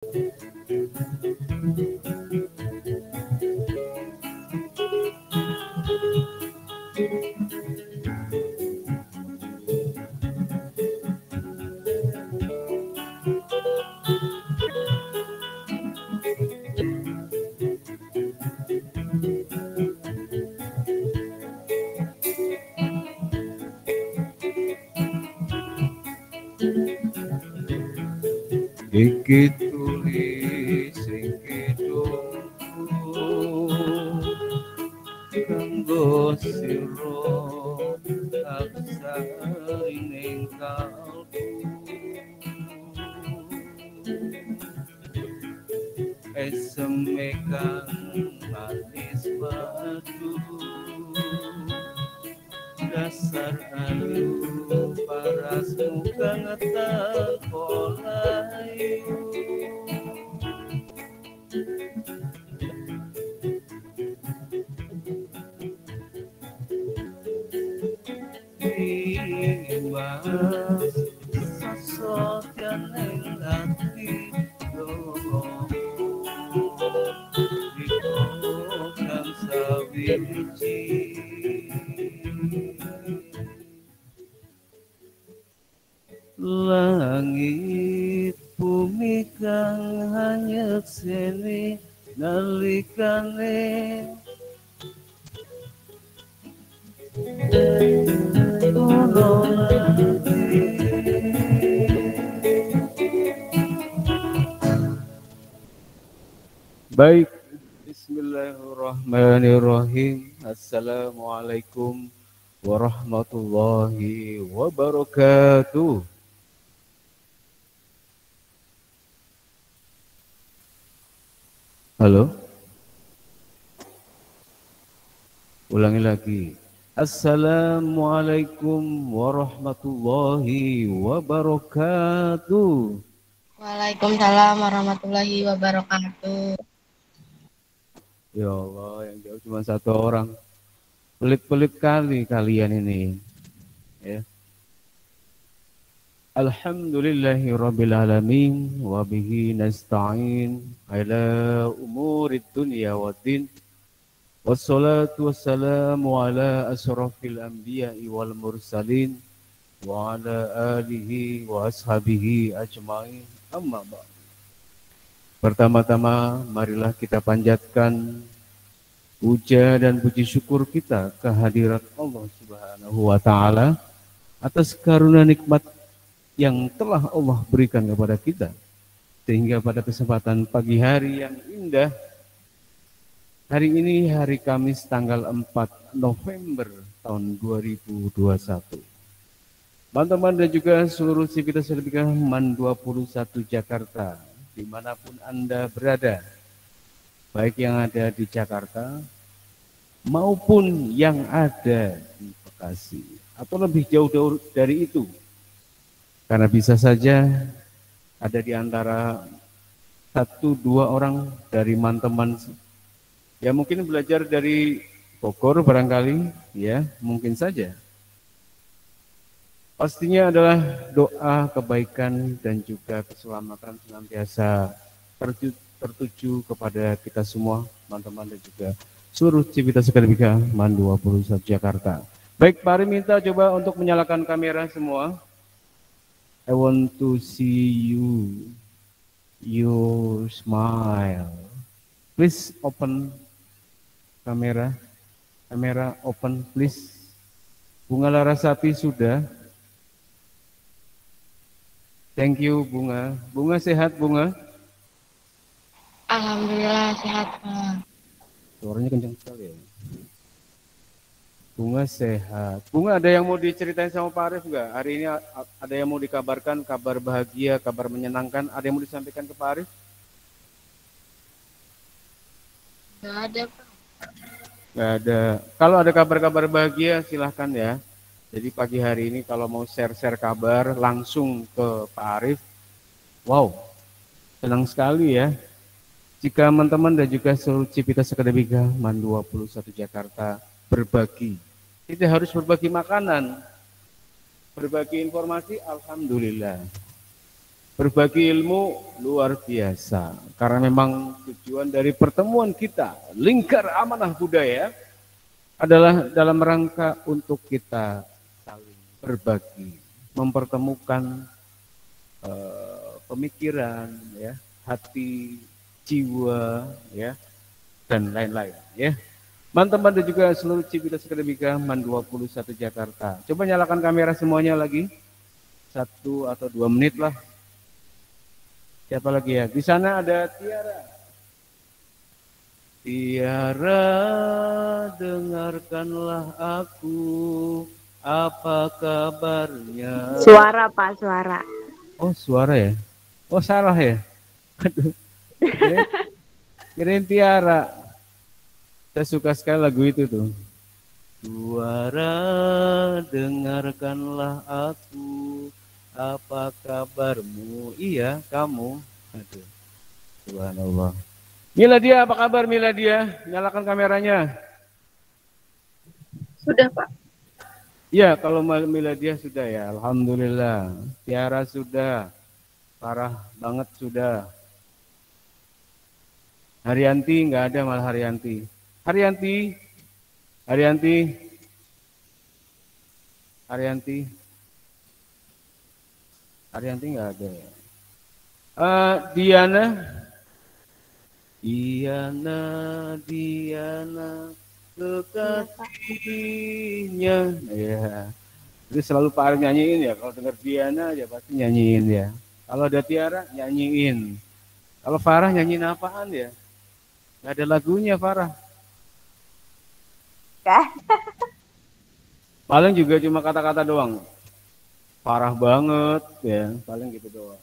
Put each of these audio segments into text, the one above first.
Iki tulis sing kidungku kanggo sira aksaring kalbu esemekan manis padu dasar ayu parasmu kang tak polayu Mas sasotyan ing ati dikokan sawiji langit bumi kang hanyut seni nalikane Baik, bismillahirrahmanirrahim. Assalamualaikum warahmatullahi wabarakatuh. Halo? Ulangi lagi. Assalamualaikum warahmatullahi wabarakatuh. Waalaikumsalam warahmatullahi wabarakatuh. Ya Allah, yang jauh cuma satu orang. Pelit-pelit kali kalian ini. Ya. Alhamdulillahi rabbil alamin wa bihi nasta'in ala umurid dunya waddin. Wassalatu wassalamu ala asrafil anbiya'i wal mursalin wa ala alihi wa ashabihi ajma'in. Amma ba'd. Pertama-tama marilah kita panjatkan puja dan puji syukur kita kehadirat Allah Subhanahu wa taala atas karunia nikmat yang telah Allah berikan kepada kita, sehingga pada kesempatan pagi hari yang indah, hari ini hari Kamis tanggal 4 November tahun 2021, teman-teman dan juga seluruh sivitas LBK MAN 21 Jakarta, dimanapun Anda berada, baik yang ada di Jakarta maupun yang ada di Bekasi, atau lebih jauh dari itu. Karena bisa saja ada di antara 1-2 orang dari teman ya mungkin belajar dari Bogor barangkali, ya mungkin saja. Pastinya adalah doa kebaikan dan juga keselamatan senantiasa tertuju kepada kita semua, teman-teman dan juga seluruh civitas akademika MAN 21 Jakarta. Baik, Pak Ari minta coba untuk menyalakan kamera semua. I want to see you, your smile. Please open kamera, open please. Bunga Larasati sudah. Thank you Bunga. Bunga sehat Bunga? Alhamdulillah sehat Pak. Suaranya kencang sekali ya. Bunga sehat. Bunga, ada yang mau diceritain sama Pak Arif nggak? Hari ini ada yang mau dikabarkan, kabar bahagia, kabar menyenangkan, ada yang mau disampaikan ke Pak Arif? Nggak ada Pak. Nggak ada. Kalau ada kabar-kabar bahagia silahkan ya. Jadi pagi hari ini kalau mau share-share kabar langsung ke Pak Arif. Wow, senang sekali ya. Jika teman-teman dan juga seluruh civitas akademika MAN 21 Jakarta berbagi. Tidak harus berbagi makanan, berbagi informasi, alhamdulillah. berbagi ilmu luar biasa. Karena memang tujuan dari pertemuan kita, Lingkar Amanah Budaya, adalah dalam rangka untuk kita saling berbagi, mempertemukan pemikiran, ya, hati, jiwa, ya, dan lain-lain, ya. Teman-teman dan juga seluruh Civitas Akademika MAN 21 Jakarta. Coba nyalakan kamera semuanya lagi. 1 atau 2 menit lah. Siapa lagi ya? Di sana ada Tiara. Tiara, dengarkanlah aku. Apa kabarnya? Suara, Pak, suara. Oh, suara ya? Oh, salah ya? Aduh. Kirain Tiara. Saya suka sekali lagu itu tuh. Suara, dengarkanlah aku, apa kabarmu? Iya, kamu. Aduh, subhanallah. Miladia, apa kabar Miladia? Nyalakan kameranya. Sudah, Pak. Iya, kalau Miladia sudah ya, alhamdulillah. Tiara sudah, parah banget sudah. Haryanti nggak ada, malah Haryanti. Haryanti, Haryanti, Haryanti, Haryanti nggak ada ya. Diana, Diana, Diana, kekasihnya, ya. Itu selalu Pak Arif nyanyiin ya. Kalau dengar Diana aja pasti nyanyiin ya. Kalau ada Tiara nyanyiin. Kalau Farah nyanyiin apaan ya? Nggak ada lagunya Farah. Paling juga cuma kata-kata doang. Parah banget ya, paling gitu doang.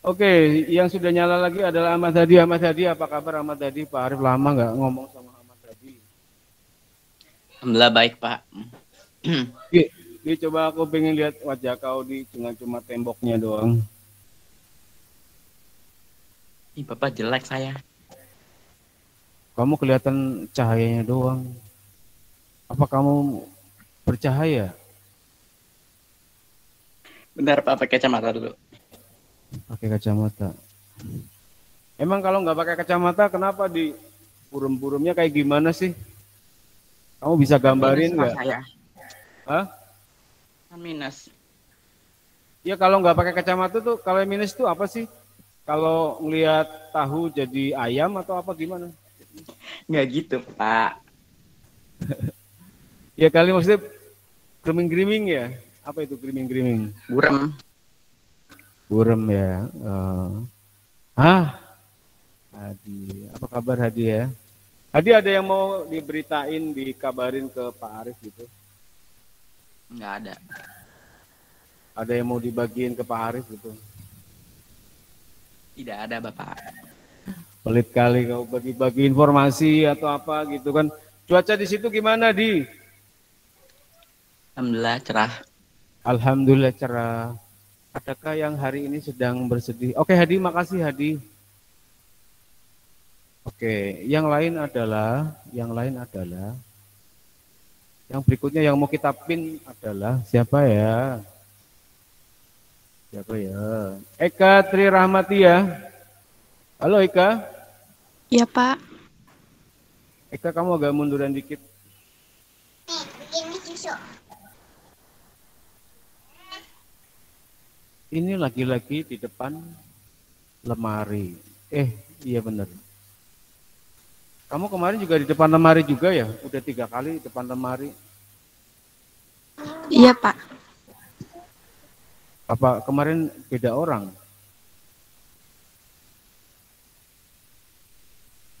Oke, yang sudah nyala lagi adalah Ahmad Hadi. Ahmad Hadi, apa kabar Ahmad Hadi? Pak Arif lama nggak ngomong sama Ahmad Hadi. Alhamdulillah baik, Pak. Coba aku pengen lihat wajah kau di cuma temboknya doang. Ih, Bapak jelek saya. Kamu kelihatan cahayanya doang. Apa kamu bercahaya? Benar, Pak, pakai kacamata dulu. Pakai kacamata. Emang kalau nggak pakai kacamata, kenapa di burung-burungnya kayak gimana sih? Kamu bisa gambarin nggak? Saya. Hah? Kan minus. Ya kalau nggak pakai kacamata tuh, kalau minus tuh apa sih? Kalau ngelihat tahu jadi ayam atau apa gimana? Nggak gitu, Pak. Ya kali maksudnya griming-griming ya? Apa itu griming-griming? Burem. Burem ya. Hadi, apa kabar Hadi ya? Hadi ada yang mau diberitain, dikabarin ke Pak Arif gitu? Nggak ada. Ada yang mau dibagiin ke Pak Arif gitu? Tidak ada, Bapak. Pelit kali kau bagi-bagi informasi atau apa gitu kan. Cuaca di situ gimana, Di? Alhamdulillah cerah. Alhamdulillah cerah. Adakah yang hari ini sedang bersedih? Oke, Hadi, makasih Hadi. Oke, yang lain adalah yang berikutnya yang mau kita pin adalah siapa ya? Siapa ya? Eka Tri Rahmati ya. Halo Eka. Iya, Pak. Eka, kamu agak munduran dikit. Ini lagi-lagi di depan lemari. Iya benar. Kamu kemarin juga di depan lemari juga ya? Udah 3 kali di depan lemari. Iya, Pak. Apa kemarin beda orang?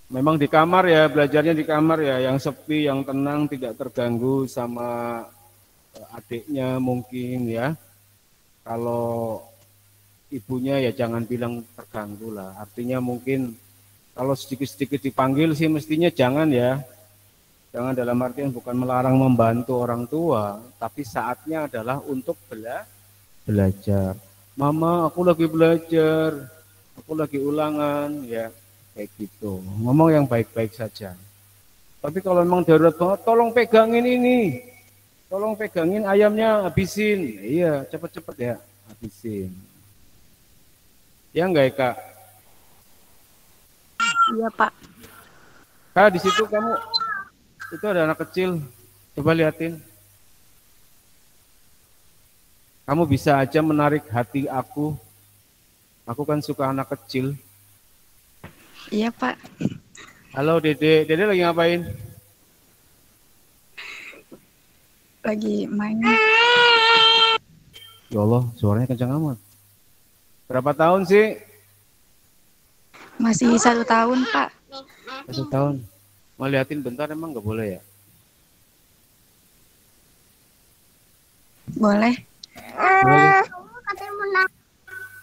Memang di kamar ya, belajarnya di kamar ya, yang sepi, yang tenang, tidak terganggu sama adiknya mungkin ya. Kalau ibunya ya jangan bilang terganggu lah. Artinya mungkin kalau sedikit-sedikit dipanggil sih mestinya jangan ya. Jangan dalam artian bukan melarang membantu orang tua, tapi saatnya adalah untuk belajar. Mama, aku lagi belajar, aku lagi ulangan, ya kayak gitu. Ngomong yang baik-baik saja. Tapi kalau memang darurat banget, tolong pegangin ini, tolong pegangin ayamnya, habisin. Iya, cepet-cepet ya, habisin. Ya enggak, Kak? Iya, Pak. Kak, di situ kamu itu ada anak kecil. Coba liatin. Kamu bisa aja menarik hati aku. Aku kan suka anak kecil. Iya, Pak. Halo, Dede. Dede lagi ngapain? Lagi main. Ya Allah, suaranya kencang amat. Berapa tahun sih? Masih 1 tahun, Pak. 1 tahun. Mau liatin bentar emang nggak boleh ya? Boleh. Boleh.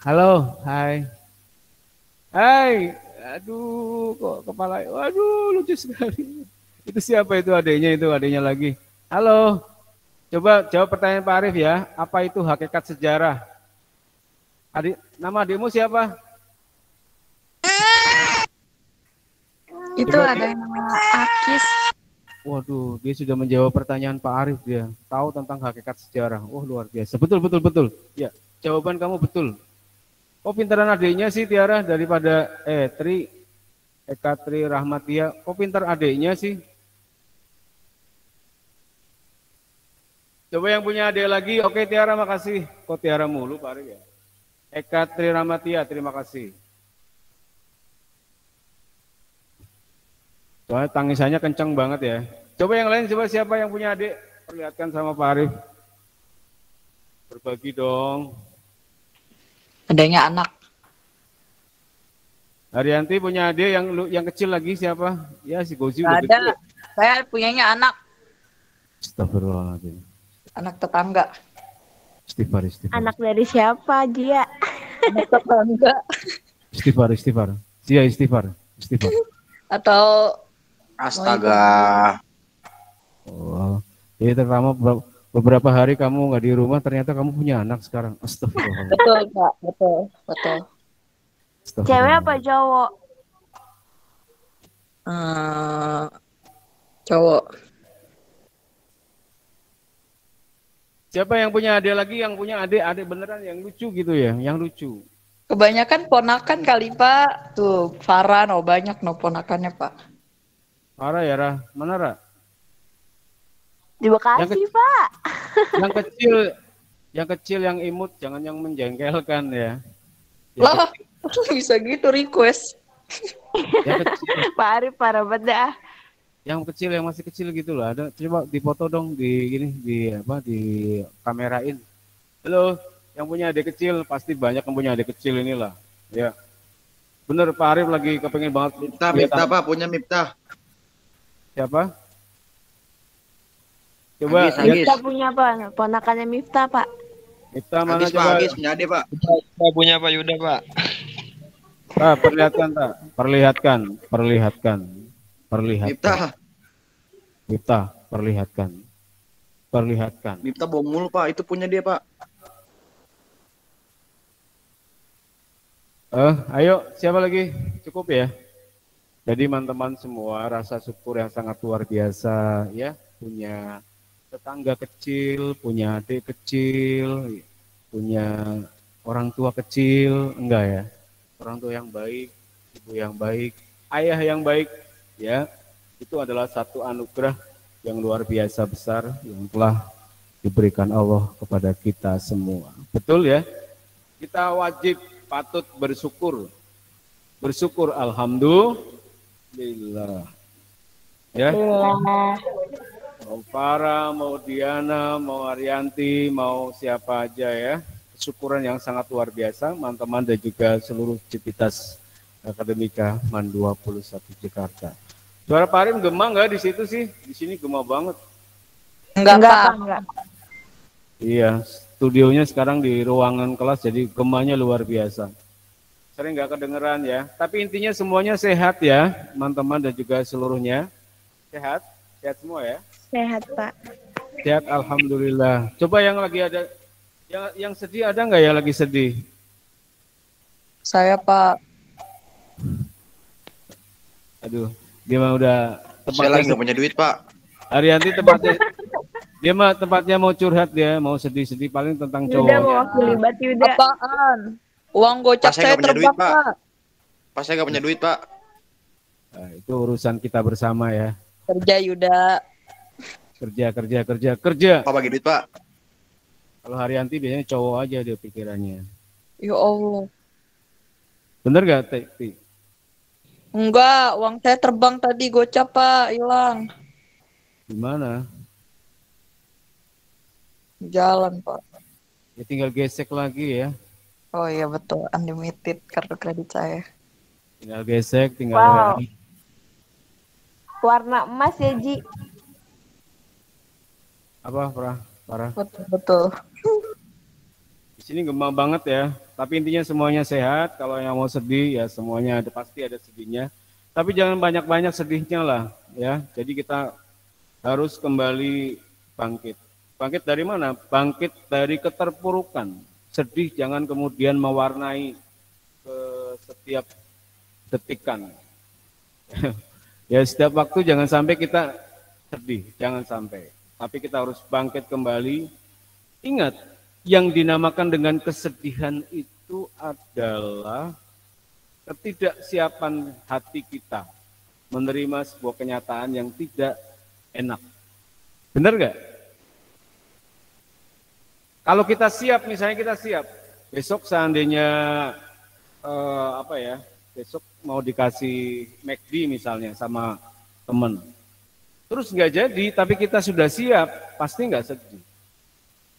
Halo, hai. Hai. Aduh, kok kepala. Waduh, lucu sekali. Itu siapa itu adiknya lagi. Halo. Coba jawab pertanyaan Pak Arif ya. Apa itu hakikat sejarah? Nama adikmu siapa? Itu ada yang namanya Akis. Waduh, dia sudah menjawab pertanyaan Pak Arif dia. Tahu tentang hakikat sejarah. Oh, luar biasa. Betul, betul, betul. Ya, jawaban kamu betul. Oh, pintaran adiknya sih Tiara daripada Eka Tri Rahmatia. Oh, pintar adiknya sih. Coba yang punya adik lagi. Oke, Tiara, makasih. Kok Tiara mulu, Pak Arif ya? Eka Tri Rahmatia, terima kasih. Soalnya tangisannya kencang banget ya. Coba yang lain, coba siapa yang punya adik? Perlihatkan sama Pak Arif. Berbagi dong. Adanya anak. Haryanti punya adik yang kecil lagi siapa? Ya si Gozi udah Gak ada. gede. Saya punyanya anak. Astagfirullahaladzim. Anak tetangga. Istighfar. Anak dari siapa, Jia? Anak tetangga. Istighfar. Sia istighfar. Atau Astaga. Oh, jadi terutama beberapa hari kamu nggak di rumah, ternyata kamu punya anak sekarang. Astagfirullah. betul, Pak. Betul. Cewek apa cowok? Cowok. Siapa yang punya adik lagi, yang punya adik beneran yang lucu gitu ya, yang lucu. Kebanyakan ponakan kali, Pak. Tuh, Farah, banyak ponakannya, Pak. Parah ya, Rah. Mana, Rah? Di Bekasi, Pak. Yang kecil, yang imut, jangan yang menjengkelkan ya. Lah, bisa gitu request. Yang kecil, Pak Arif parah banget dah. yang masih kecil gitu loh. Ada, coba dipoto dong di kamerain. Halo, yang punya adik kecil pasti banyak yang punya adik kecil inilah. Ya, bener Pak Arif lagi kepengen banget. Miftah Pak, punya Miftah. Siapa? Coba Agis. Miftah punya apa? Ponakannya Miftah, Pak. Miftah mana Agis, coba? Pak, Agis punya adik, Pak. Saya punya Pak Yuda, Pak. Pak, perlihatkan, tak? Perlihatkan. Miftah, perlihatkan. Miftah bohong mulu, Pak. Itu punya dia, Pak. Ayo, siapa lagi? Cukup ya? Jadi teman-teman semua rasa syukur yang sangat luar biasa ya, punya tetangga kecil, punya adik kecil, punya orang tua kecil, enggak ya? Orang tua yang baik, ibu yang baik, ayah yang baik ya. Itu adalah satu anugerah yang luar biasa besar yang telah diberikan Allah kepada kita semua. Betul ya? Kita wajib patut bersyukur. Bersyukur alhamdulillah. Ya. Mau Farah, mau Diana, mau Arianti, mau siapa aja ya. Kesyukuran yang sangat luar biasa, teman-teman dan juga seluruh Civitas Akademika MAN 21 Jakarta. Suara Pak Arim gema nggak di situ sih? Di sini gema banget. Enggak, Pak. Iya, studionya sekarang di ruangan kelas jadi gemanya luar biasa. Sering nggak kedengeran ya. Tapi intinya semuanya sehat ya, teman-teman dan juga seluruhnya. Sehat? Sehat semua ya? Sehat, Pak. Sehat, alhamdulillah. Coba yang lagi ada, yang sedih ada nggak ya lagi sedih? Saya, Pak. Aduh, dia mah udah Saya lagi nggak punya duit, Pak. Arianti tempatnya mau curhat dia, mau sedih-sedih paling tentang Yuda cowok. mewakili Bat Yuda. Apaan? Uang gocap Pas saya saya nggak punya duit, terbang, Pak. Pak. Pas saya nggak punya duit, Pak. Nah, itu urusan kita bersama ya. Kerja Yuda. Kerja. Pak bagi duit, Pak. Kalau Haryanti biasanya cowok aja dia pikirannya. Ya Allah. Bener gak, Ti? Enggak, uang saya terbang tadi gocap, Pak, hilang. Gimana? Jalan, Pak. Ya tinggal gesek lagi ya. Oh iya betul, unlimited kartu kredit saya. Tinggal gesek, tinggal Wow. WA. Warna emas ya, Ji. Apa, parah? Betul. Di sini gemah banget ya. Tapi intinya semuanya sehat. Kalau yang mau sedih ya semuanya pasti ada sedihnya. Tapi jangan banyak-banyak sedihnya lah ya. Jadi kita harus kembali bangkit. Bangkit dari mana? Bangkit dari keterpurukan. Sedih jangan kemudian mewarnai ke setiap detikan. Ya setiap waktu jangan sampai kita sedih, jangan sampai. Tapi kita harus bangkit kembali. Ingat, yang dinamakan dengan kesedihan itu adalah ketidaksiapan hati kita menerima sebuah kenyataan yang tidak enak. Benar nggak? Kalau kita siap, misalnya kita siap, besok seandainya besok mau dikasih McD misalnya sama teman, terus nggak jadi, tapi kita sudah siap, pasti nggak sedih.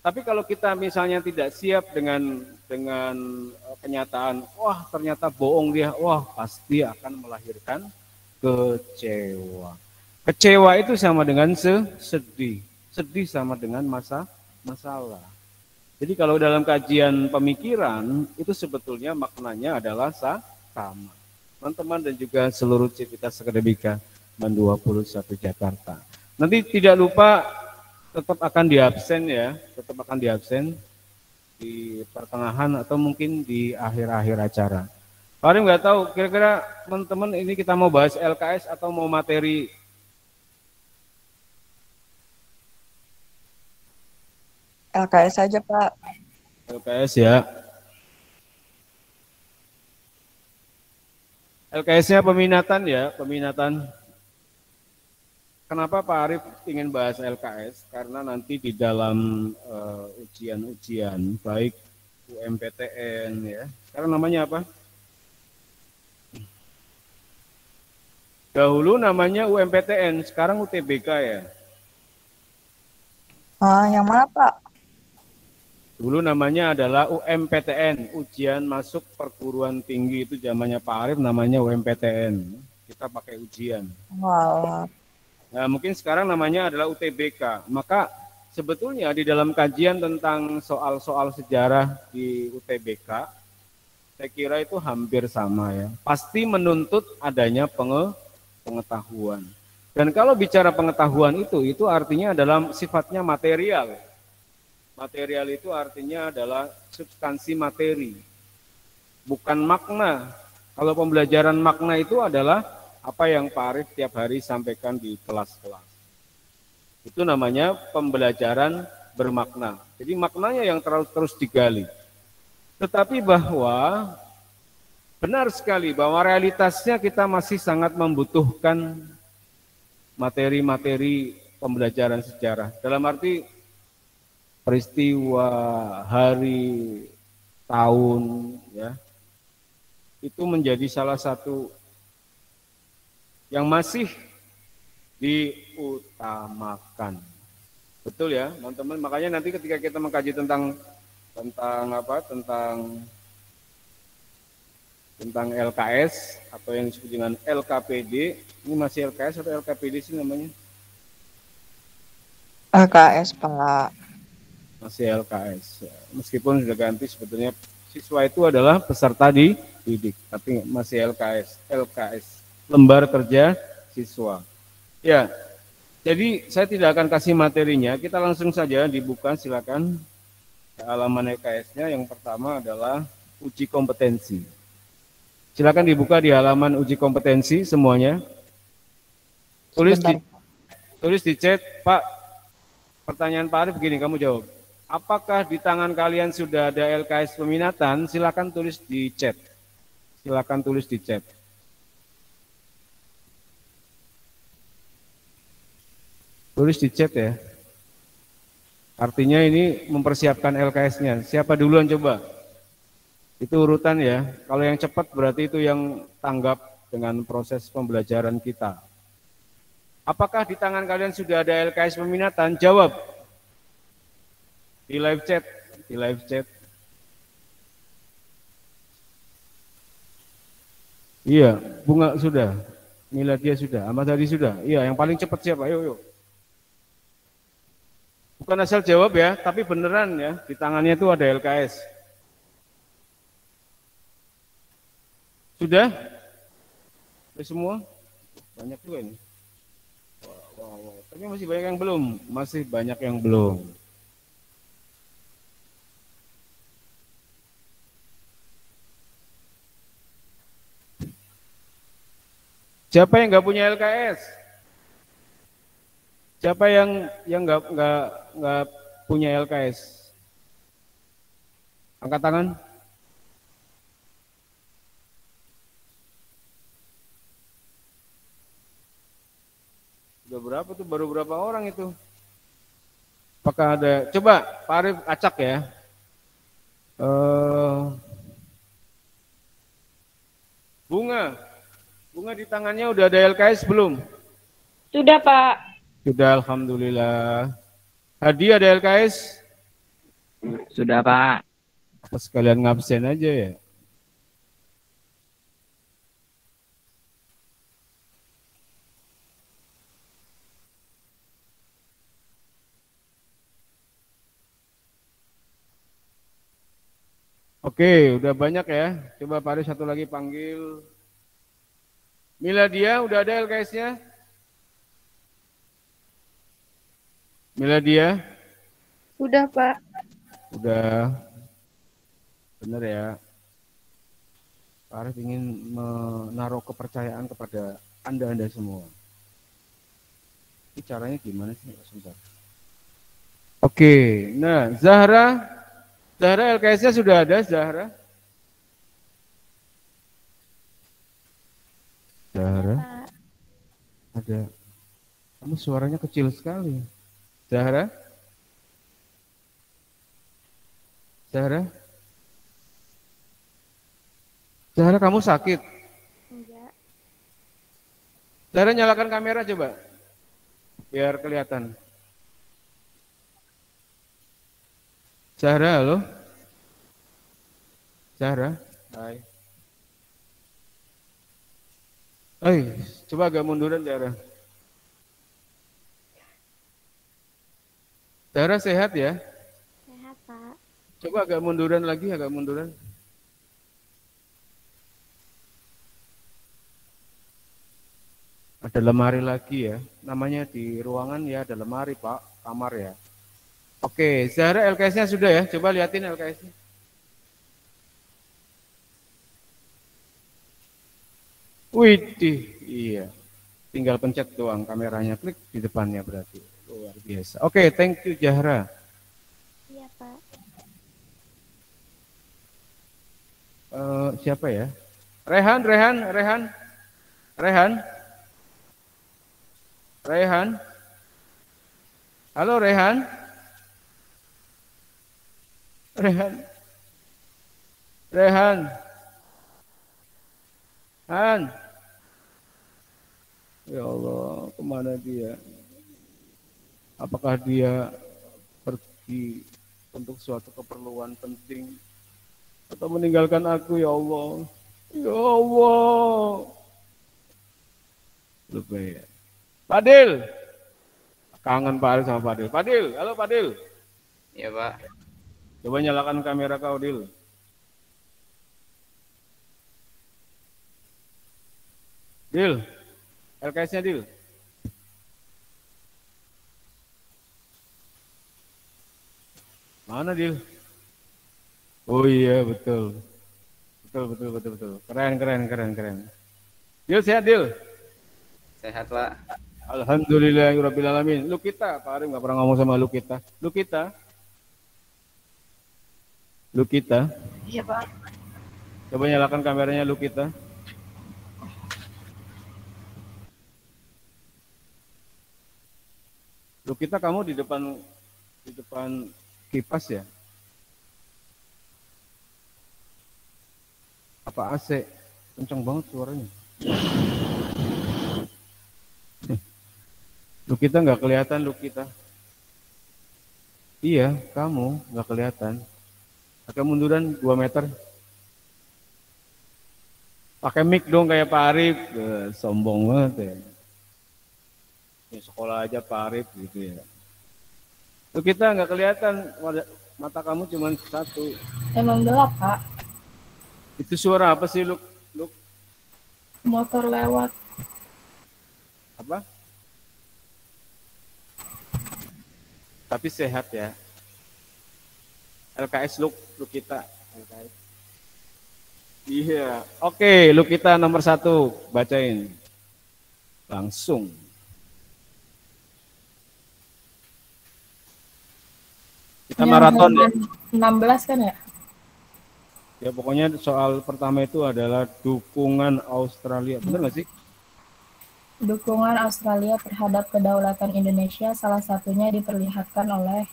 Tapi kalau kita misalnya tidak siap dengan kenyataan, wah ternyata bohong dia, wah pasti akan melahirkan kecewa. Kecewa itu sama dengan sedih, sedih sama dengan masalah. Jadi kalau dalam kajian pemikiran itu sebetulnya maknanya adalah sama. Teman-teman dan juga seluruh civitas akademika Man 21 Jakarta. Nanti tidak lupa tetap akan diabsen ya, di pertengahan atau mungkin di akhir-akhir acara. Pak Arif nggak tahu, kira-kira teman-teman ini kita mau bahas LKS atau mau materi? LKS aja, Pak. LKS ya. LKS-nya peminatan ya, peminatan. Kenapa Pak Arif ingin bahas LKS? Karena nanti di dalam ujian-ujian, baik UMPTN ya. Sekarang namanya apa? Dahulu namanya UMPTN, sekarang UTBK ya. Yang mana, Pak? Dulu namanya adalah UMPTN, Ujian Masuk Perguruan Tinggi, itu zamannya Pak Arif namanya UMPTN. Kita pakai ujian. Wah. Nah, mungkin sekarang namanya adalah UTBK. Maka sebetulnya di dalam kajian tentang soal-soal sejarah di UTBK, saya kira itu hampir sama ya. Pasti menuntut adanya pengetahuan. Dan kalau bicara pengetahuan itu artinya adalah sifatnya material. Material itu artinya adalah substansi materi, bukan makna. Kalau pembelajaran makna itu adalah apa yang Pak Arif tiap hari sampaikan di kelas-kelas. Itu namanya pembelajaran bermakna. Jadi maknanya yang terus digali. Tetapi bahwa benar sekali bahwa realitasnya kita masih sangat membutuhkan materi-materi pembelajaran sejarah. Dalam arti peristiwa, hari, tahun, ya, itu menjadi salah satu yang masih diutamakan. Betul ya, teman-teman. Makanya nanti ketika kita mengkaji tentang LKS atau yang disebut dengan LKPD, ini masih LKS atau LKPD sih namanya? LKS, Pak. Masih LKS. Meskipun sudah ganti, sebetulnya siswa itu adalah peserta didik, tapi masih LKS, lembar kerja siswa. Ya, jadi saya tidak akan kasih materinya, kita langsung saja dibuka, silakan. Halaman LKS-nya yang pertama adalah uji kompetensi. Silakan dibuka di halaman uji kompetensi semuanya. Tulis di chat, Pak. Pertanyaan Pak Arif begini, kamu jawab. Apakah di tangan kalian sudah ada LKS peminatan? Silakan tulis di chat. Silakan tulis di chat. Tulis di chat ya. Artinya ini mempersiapkan LKS-nya. Siapa duluan coba? Itu urutan ya. Kalau yang cepat berarti itu yang tanggap dengan proses pembelajaran kita. Apakah di tangan kalian sudah ada LKS peminatan? Jawab. Di live chat. Di live chat. Iya, Bunga sudah. Miladia sudah. Ahmad Hadi sudah. Iya, yang paling cepat siapa? Ayo, yuk. Bukan asal jawab ya, tapi beneran ya. Di tangannya itu ada LKS. Sudah? Sudah semua? Banyak juga ini. Wow. Tapi masih banyak yang belum. Masih banyak yang belum. Siapa yang nggak punya LKS? Siapa yang nggak punya LKS? Angkat tangan. Udah berapa tuh? Baru berapa orang itu? Apakah ada? Coba Pak Arif acak ya. Bunga di tangannya udah ada LKS belum? Sudah, Pak. Sudah, alhamdulillah. Hadi ada LKS? Sudah, Pak. Apa sekalian ngabsen aja ya? Oke, udah banyak ya. Coba Pak Aris satu lagi panggil. Miladia, udah ada LKS-nya? Miladia? Sudah, Pak. Udah. Benar ya. Pak Aris ingin menaruh kepercayaan kepada Anda semua. Ini caranya gimana sih? Sebentar. Oke, nah Zahra LKS-nya sudah ada, Zahra? Ada. Kamu suaranya kecil sekali. Zahra? Zahra, kamu sakit? Enggak. Zahra, nyalakan kamera coba. Biar kelihatan. Zahra, halo? Zahra? Hai. Coba agak munduran, Zahra. Zahra sehat ya? Sehat, Pak. Coba agak munduran lagi, agak munduran. Ada lemari lagi ya. Namanya di ruangan ya, ada lemari, Pak. Kamar ya. Oke, Zahra LKS-nya sudah ya? Coba liatin LKS-nya. Widih, iya. Tinggal pencet doang kameranya, klik di depannya berarti. Luar biasa. Oke, thank you Zahra. Iya, Pak. Siapa ya? Rehan. Halo Rehan. Han. Ya Allah, kemana dia? Apakah dia pergi untuk suatu keperluan penting atau meninggalkan aku, ya Allah? Ya Allah. Lupa ya. Fadil. Kangen Pak Arif sama Fadil. Fadil, halo Fadil. Iya, Pak. Coba nyalakan kamera kau, Dil. Dil, LKS-nya Dil. Mana Dil? Oh iya, betul. Betul. Keren. Dil sehat, Dil? Sehat, Pak. Alhamdulillahirabbil alamin. Lu kita, Pak Arif nggak pernah ngomong sama lu kita. Lukita. Iya, Pak. Coba nyalakan kameranya Lukita. Lukita, kamu di depan kipas ya? Apa AC? Kencang banget suaranya. Lukita nggak kelihatan, Lukita. Iya, kamu nggak kelihatan. Agak munduran 2 meter. Pakai mic dong kayak Pak Arif. Sombong banget ya. Ya, sekolah aja Pak Arif gitu ya. Lukita nggak kelihatan, mata kamu cuma satu. Emang gelap, Pak. Itu suara apa sih, Luk? Motor lewat. Apa? Tapi sehat ya. LKS Lukita. LKS. Iya. Oke, Lukita nomor 1. Bacain. Langsung. Kita maraton ya. 16 kan ya? Ya pokoknya soal pertama itu adalah dukungan Australia. Benar nggak sih? Dukungan Australia terhadap kedaulatan Indonesia salah satunya diperlihatkan oleh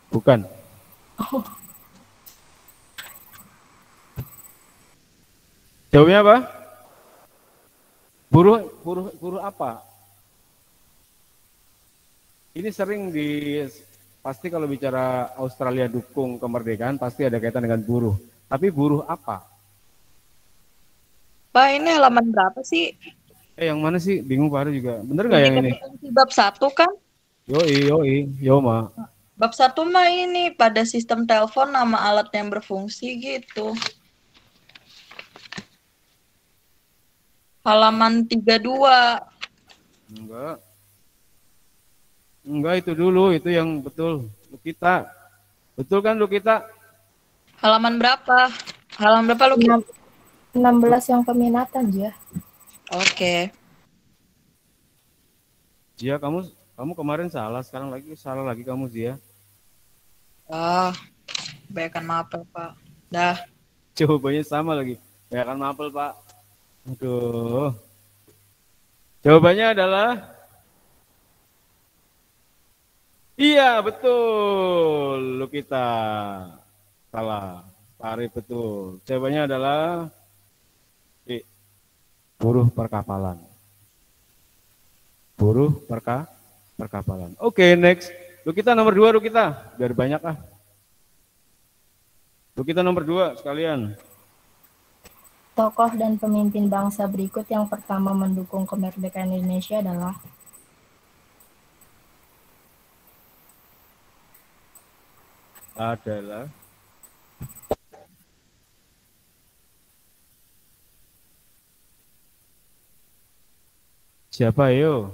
Bukan. Jawabnya apa? Buruh apa? Ini sering pasti kalau bicara Australia dukung kemerdekaan pasti ada kaitan dengan buruh. Tapi buruh apa? Pak, ini halaman berapa sih? Yang mana sih? Bingung Pak Ari juga. Bener nggak yang ini? Bab 1 kan? Yo Ma. Bab 1 mah ini pada sistem telepon nama alat yang berfungsi gitu. Halaman 32. Enggak itu dulu, itu yang betul. Lukita. Betul kan Lukita? Halaman berapa? Halaman berapa Lukita? 16 yang peminatan, Jia. Oke. Zia, kamu kemarin salah, sekarang salah lagi kamu Zia. Kebanyakan mapel Pak. Dah. Jawabannya sama lagi. Kebanyakan mapel Pak. Aduh. Jawabannya adalah iya, betul. Lukita. Salah. Tarik betul. Jawabannya adalah buruh perkapalan. Buruh perkapalan. Oke, next. Lukita nomor 2, Lukita. Biar banyak ah. Lukita nomor 2 sekalian. Tokoh dan pemimpin bangsa berikut yang pertama mendukung kemerdekaan Indonesia adalah siapa yo?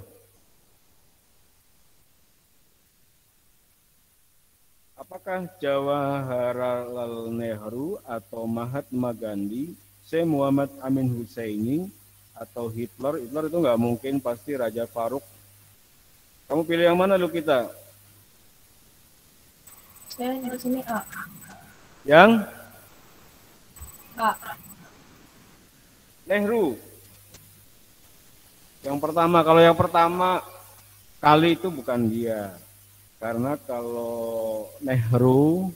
Apakah Jawaharlal Nehru atau Mahatma Gandhi, Syekh Muhammad Amin Husseini atau Hitler? Hitler itu nggak mungkin, pasti Raja Faruk. Kamu pilih yang mana Lukita? Saya di sini A. Yang A. Nehru. Yang pertama, kalau yang pertama kali itu bukan dia. Karena kalau Nehru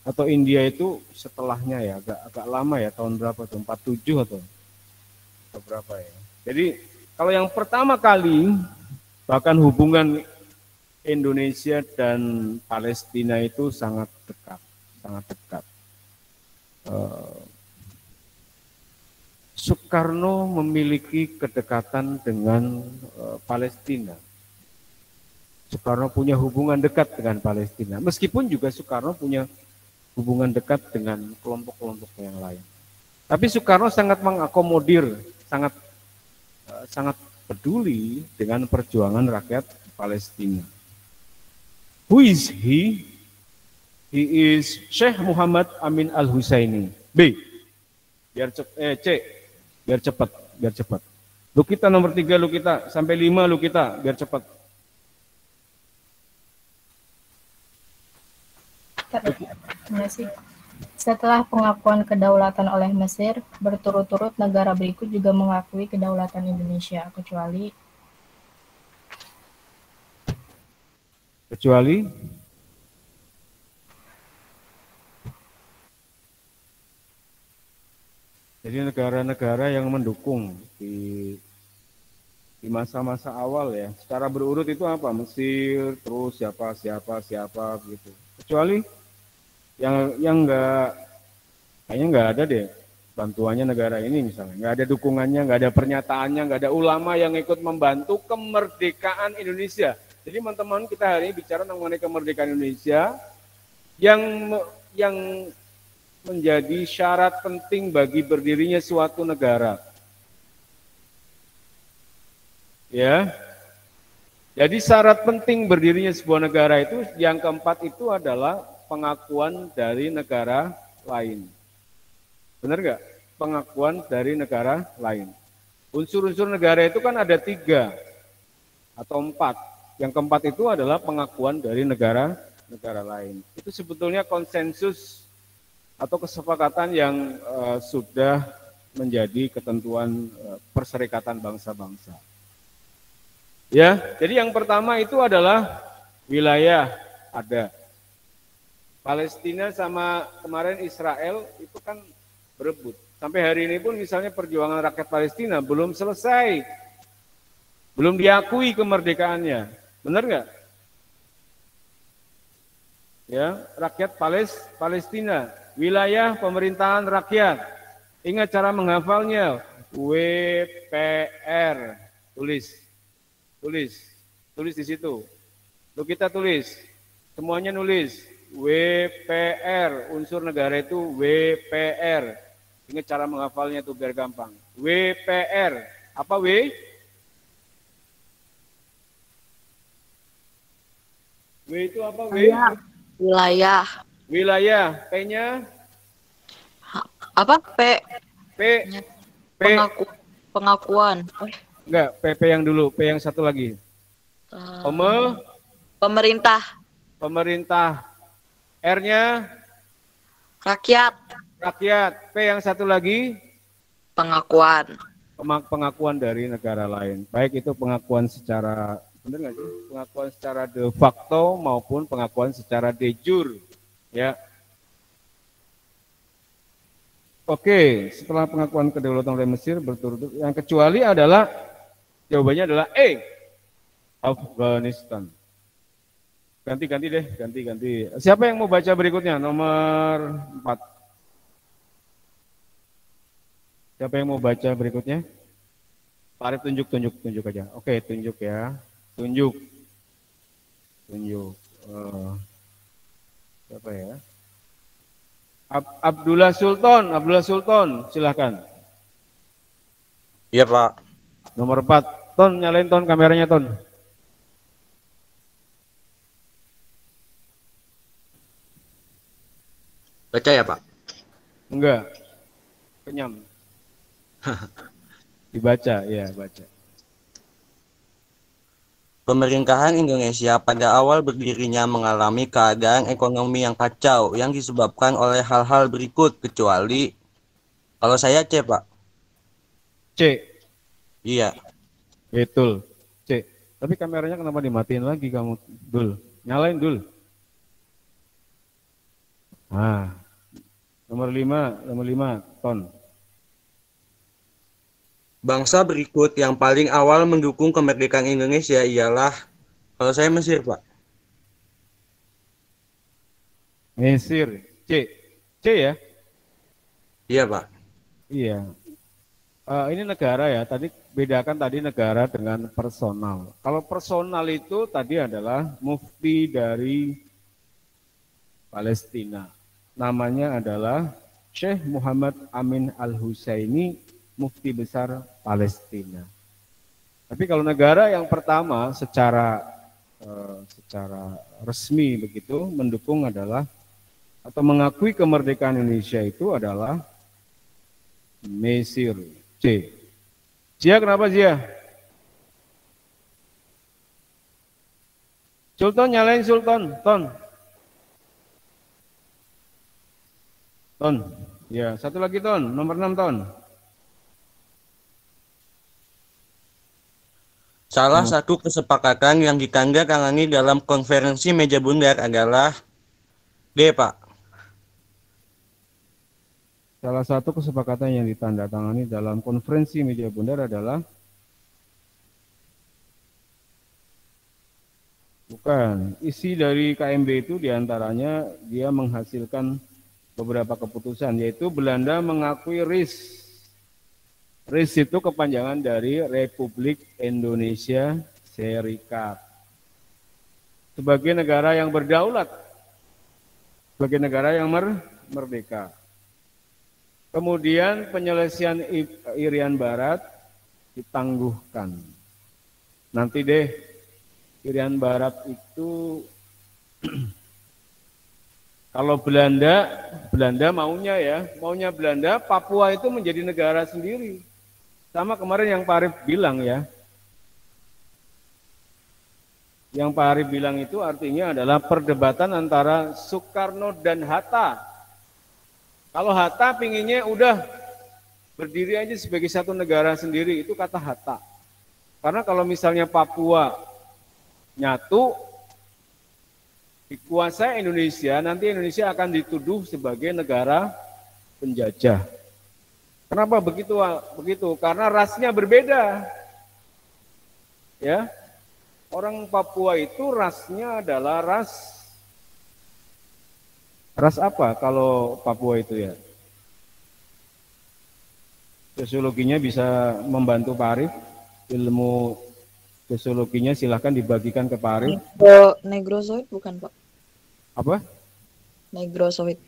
atau India itu setelahnya ya, agak lama ya, tahun berapa tuh? 47 atau berapa ya. Jadi kalau yang pertama kali bahkan hubungan Indonesia dan Palestina itu sangat dekat, sangat dekat. Soekarno memiliki kedekatan dengan Palestina. Soekarno punya hubungan dekat dengan Palestina. Meskipun juga Soekarno punya hubungan dekat dengan kelompok-kelompok yang lain. Tapi Soekarno sangat mengakomodir, sangat peduli dengan perjuangan rakyat Palestina. Who is he? He is Syekh Muhammad Amin Al-Husseini. B. C. Biar cepat. Lu kita nomor 3, lu kita sampai 5, lu kita biar cepat. Setelah pengakuan kedaulatan oleh Mesir, berturut-turut negara berikut juga mengakui kedaulatan Indonesia, kecuali jadi negara-negara yang mendukung di masa-masa awal ya, secara berurut itu apa? Mesir, terus siapa gitu. Kecuali yang kayaknya nggak ada deh bantuannya negara ini misalnya, nggak ada dukungannya, nggak ada pernyataannya, nggak ada ulama yang ikut membantu kemerdekaan Indonesia. Jadi teman-teman, kita hari ini bicara mengenai kemerdekaan Indonesia yang menjadi syarat penting bagi berdirinya suatu negara. Ya. Jadi syarat penting berdirinya sebuah negara itu yang keempat itu adalah pengakuan dari negara lain. Benar nggak? Pengakuan dari negara lain. Unsur-unsur negara itu kan ada 3 atau 4. Yang keempat itu adalah pengakuan dari negara lain. Itu sebetulnya konsensus atau kesepakatan yang sudah menjadi ketentuan perserikatan bangsa-bangsa. Ya, jadi yang pertama itu adalah wilayah ada. Palestina sama kemarin Israel itu kan berebut. Sampai hari ini pun misalnya perjuangan rakyat Palestina belum selesai. Belum diakui kemerdekaannya. Benar nggak? Ya, rakyat Palestina, wilayah pemerintahan rakyat. Ingat cara menghafalnya, WPR. Tulis di situ. Lalu kita tulis, semuanya nulis. WPR, unsur negara itu WPR. Ingat cara menghafalnya itu biar gampang. WPR, apa W? W itu apa W? Wilayah. Wilayah. P-nya? Apa? P. Pengakuan. Enggak, PP yang dulu, P yang satu lagi. Pemerintah. Pemerintah. R-nya? Rakyat. Rakyat. P yang satu lagi? Pengakuan. Pengakuan dari negara lain. Baik itu pengakuan secara, benar nggak sih? Pengakuan secara de facto maupun pengakuan secara de jure. Ya. Oke, setelah pengakuan kedaulatan oleh Mesir berturut-turut, yang kecuali adalah, jawabannya adalah E, Afghanistan. Ganti deh. Siapa yang mau baca berikutnya? Nomor 4. Siapa yang mau baca berikutnya? Pak Arif tunjuk aja. Oke, tunjuk ya. Tunjuk. Siapa ya? Abdullah Sultan, silakan. Iya Pak. Nomor 4. Ton, nyalain Ton kameranya Ton. Baca ya Pak? Enggak. Kenyam. Dibaca, ya baca. Pemerintahan Indonesia pada awal berdirinya mengalami keadaan ekonomi yang kacau yang disebabkan oleh hal-hal berikut kecuali, kalau saya C Pak. C. Iya. Betul. C. Tapi kameranya kenapa dimatiin lagi kamu, Dul? Nyalain Dul. Nomor 5, Ton. Bangsa berikut yang paling awal mendukung kemerdekaan Indonesia ialah, kalau saya Mesir Pak. Mesir. C ya? Iya Pak. Iya. Ini negara ya, tadi bedakan tadi negara dengan personal. Kalau personal itu tadi adalah mufti dari Palestina. Namanya adalah Syekh Muhammad Amin Al-Husaini, mufti besar Palestina. Tapi kalau negara yang pertama secara resmi begitu mendukung adalah atau mengakui kemerdekaan Indonesia itu adalah Mesir. C Zia kenapa Zia? Sultan nyalain Sultan, Ton. Ya, satu lagi Ton, nomor 6 Ton. Salah satu kesepakatan yang ditandatangani dalam konferensi meja bundar adalah D, Pak. Salah satu kesepakatan yang ditandatangani dalam konferensi meja bundar adalah bukan. Isi dari KMB itu diantaranya dia menghasilkan beberapa keputusan, yaitu Belanda mengakui RIS. RIS itu kepanjangan dari Republik Indonesia Serikat sebagai negara yang berdaulat, sebagai negara yang merdeka. Kemudian penyelesaian Irian Barat ditangguhkan. Nanti deh, Irian Barat itu kalau Belanda maunya Belanda, Papua itu menjadi negara sendiri. Sama kemarin yang Pak Arif bilang ya. Yang Pak Arif bilang itu artinya adalah perdebatan antara Soekarno dan Hatta. Kalau Hatta pinginnya udah berdiri aja sebagai satu negara sendiri, itu kata Hatta. Karena kalau misalnya Papua nyatu, dikuasai Indonesia, nanti Indonesia akan dituduh sebagai negara penjajah. Kenapa begitu? Karena rasnya berbeda. Ya. Orang Papua itu rasnya adalah ras apa kalau Papua itu ya? Sosiologinya bisa membantu Pak Arif. Ilmu sosiologinya silahkan dibagikan ke Pak Arif. Negrozoid bukan Pak? Apa? Negrozoid.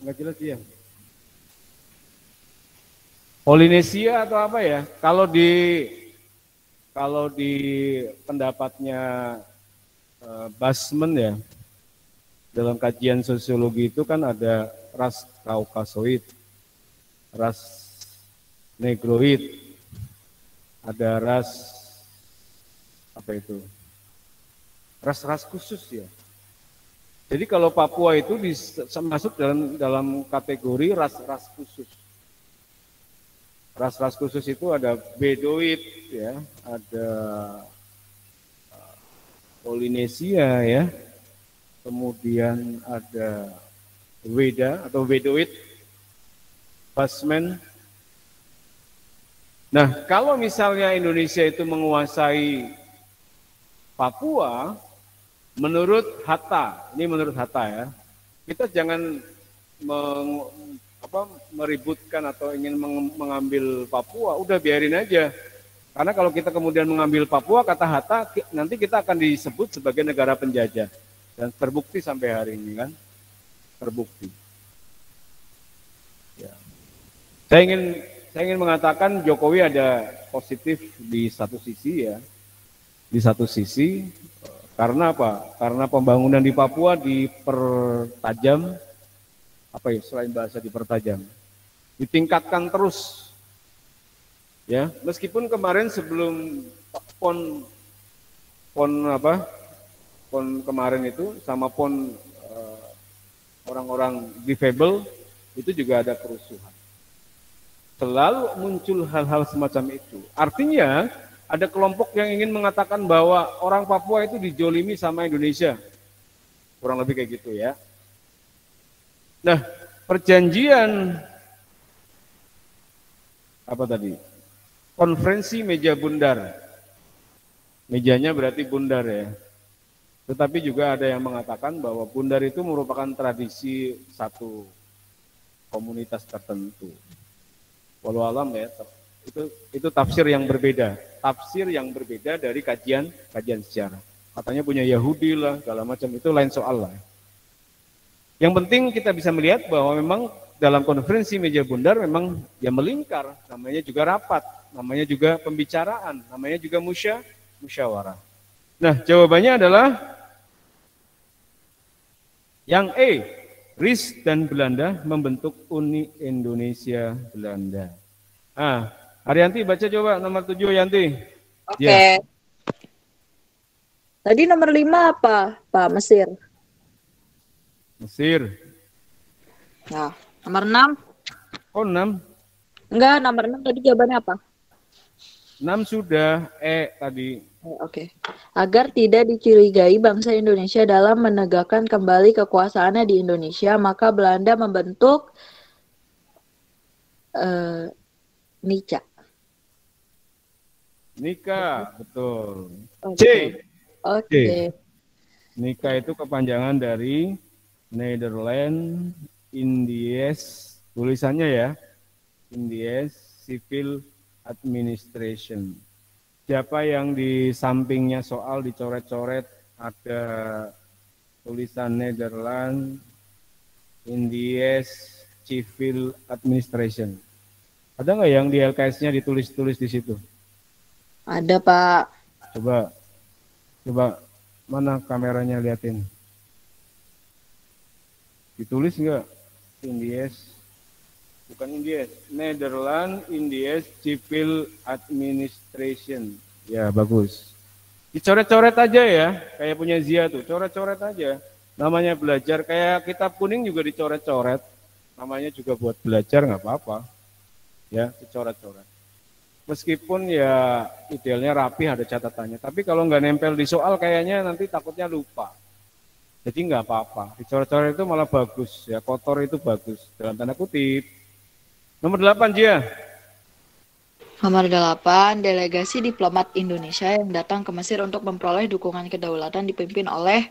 Enggak jelas ya. Polinesia atau apa ya? Kalau di pendapatnya Basman ya, dalam kajian sosiologi itu kan ada ras Kaukasoid, ras Negroid, ada ras apa itu? Ras-ras khusus ya. Jadi kalau Papua itu masuk dalam kategori ras-ras khusus. Ras-ras khusus itu ada Bedoid ya, ada Polinesia ya. Kemudian ada Weda atau Wedoid, Basman. Nah, kalau misalnya Indonesia itu menguasai Papua, menurut Hatta, ini menurut Hatta ya, kita jangan meributkan atau ingin mengambil Papua, udah biarin aja. Karena kalau kita kemudian mengambil Papua, kata Hatta, nanti kita akan disebut sebagai negara penjajah. Dan terbukti sampai hari ini kan, terbukti. Ya. Saya ingin mengatakan Jokowi ada positif di satu sisi ya, di satu sisi karena apa? Karena pembangunan di Papua dipertajam, apa ya selain bahasa dipertajam, ditingkatkan terus. Ya, meskipun kemarin sebelum pon kemarin itu sama pon orang-orang difabel itu juga ada kerusuhan. Selalu muncul hal-hal semacam itu. Artinya ada kelompok yang ingin mengatakan bahwa orang Papua itu dijolimi sama Indonesia. Kurang lebih kayak gitu ya. Nah, perjanjian apa tadi? Konferensi meja bundar. Mejanya berarti bundar ya. Tetapi juga ada yang mengatakan bahwa bundar itu merupakan tradisi satu komunitas tertentu. Walau alam ya, itu tafsir yang berbeda. Tafsir yang berbeda dari kajian sejarah. Katanya punya Yahudi lah, segala macam, itu lain soal lah. Yang penting kita bisa melihat bahwa memang dalam konferensi meja bundar memang ya melingkar, namanya juga rapat, namanya juga pembicaraan, namanya juga musyawarah. Nah, jawabannya adalah yang E, RIS dan Belanda membentuk Uni Indonesia Belanda. Ah, Arianti baca coba nomor 7 Yanti. Oke. Ya. Tadi nomor 5 apa, Pak? Mesir. Mesir. Nah, nomor 6. Oh 6. Enggak, nomor 6 tadi jawabannya apa? 6 sudah, tadi. Oke. Agar tidak dicurigai bangsa Indonesia dalam menegakkan kembali kekuasaannya di Indonesia, maka Belanda membentuk NICA. Nika, betul. C. Oke. Nika itu kepanjangan dari Netherlands Indies, tulisannya ya, Indies Civil Administration. Siapa yang di sampingnya soal dicoret-coret ada tulisan Netherlands Indies Civil Administration. Ada nggak yang di LKS-nya ditulis-tulis di situ? Ada, Pak. Coba mana kameranya liatin. Ditulis nggak? Indies, bukan Indies, Netherlands Indies Civil Administration. Ya bagus. Dicoret-coret aja ya, kayak punya Zia tuh, coret-coret aja. Namanya belajar, kayak kitab kuning juga dicoret-coret. Namanya juga buat belajar nggak apa-apa. Ya, dicoret-coret. Meskipun ya idealnya rapi ada catatannya, tapi kalau nggak nempel di soal kayaknya nanti takutnya lupa. Jadi nggak apa-apa, dicoret-coret itu malah bagus, ya kotor itu bagus, dalam tanda kutip. Nomor 8 Jia. Nomor 8, delegasi diplomat Indonesia yang datang ke Mesir untuk memperoleh dukungan kedaulatan dipimpin oleh,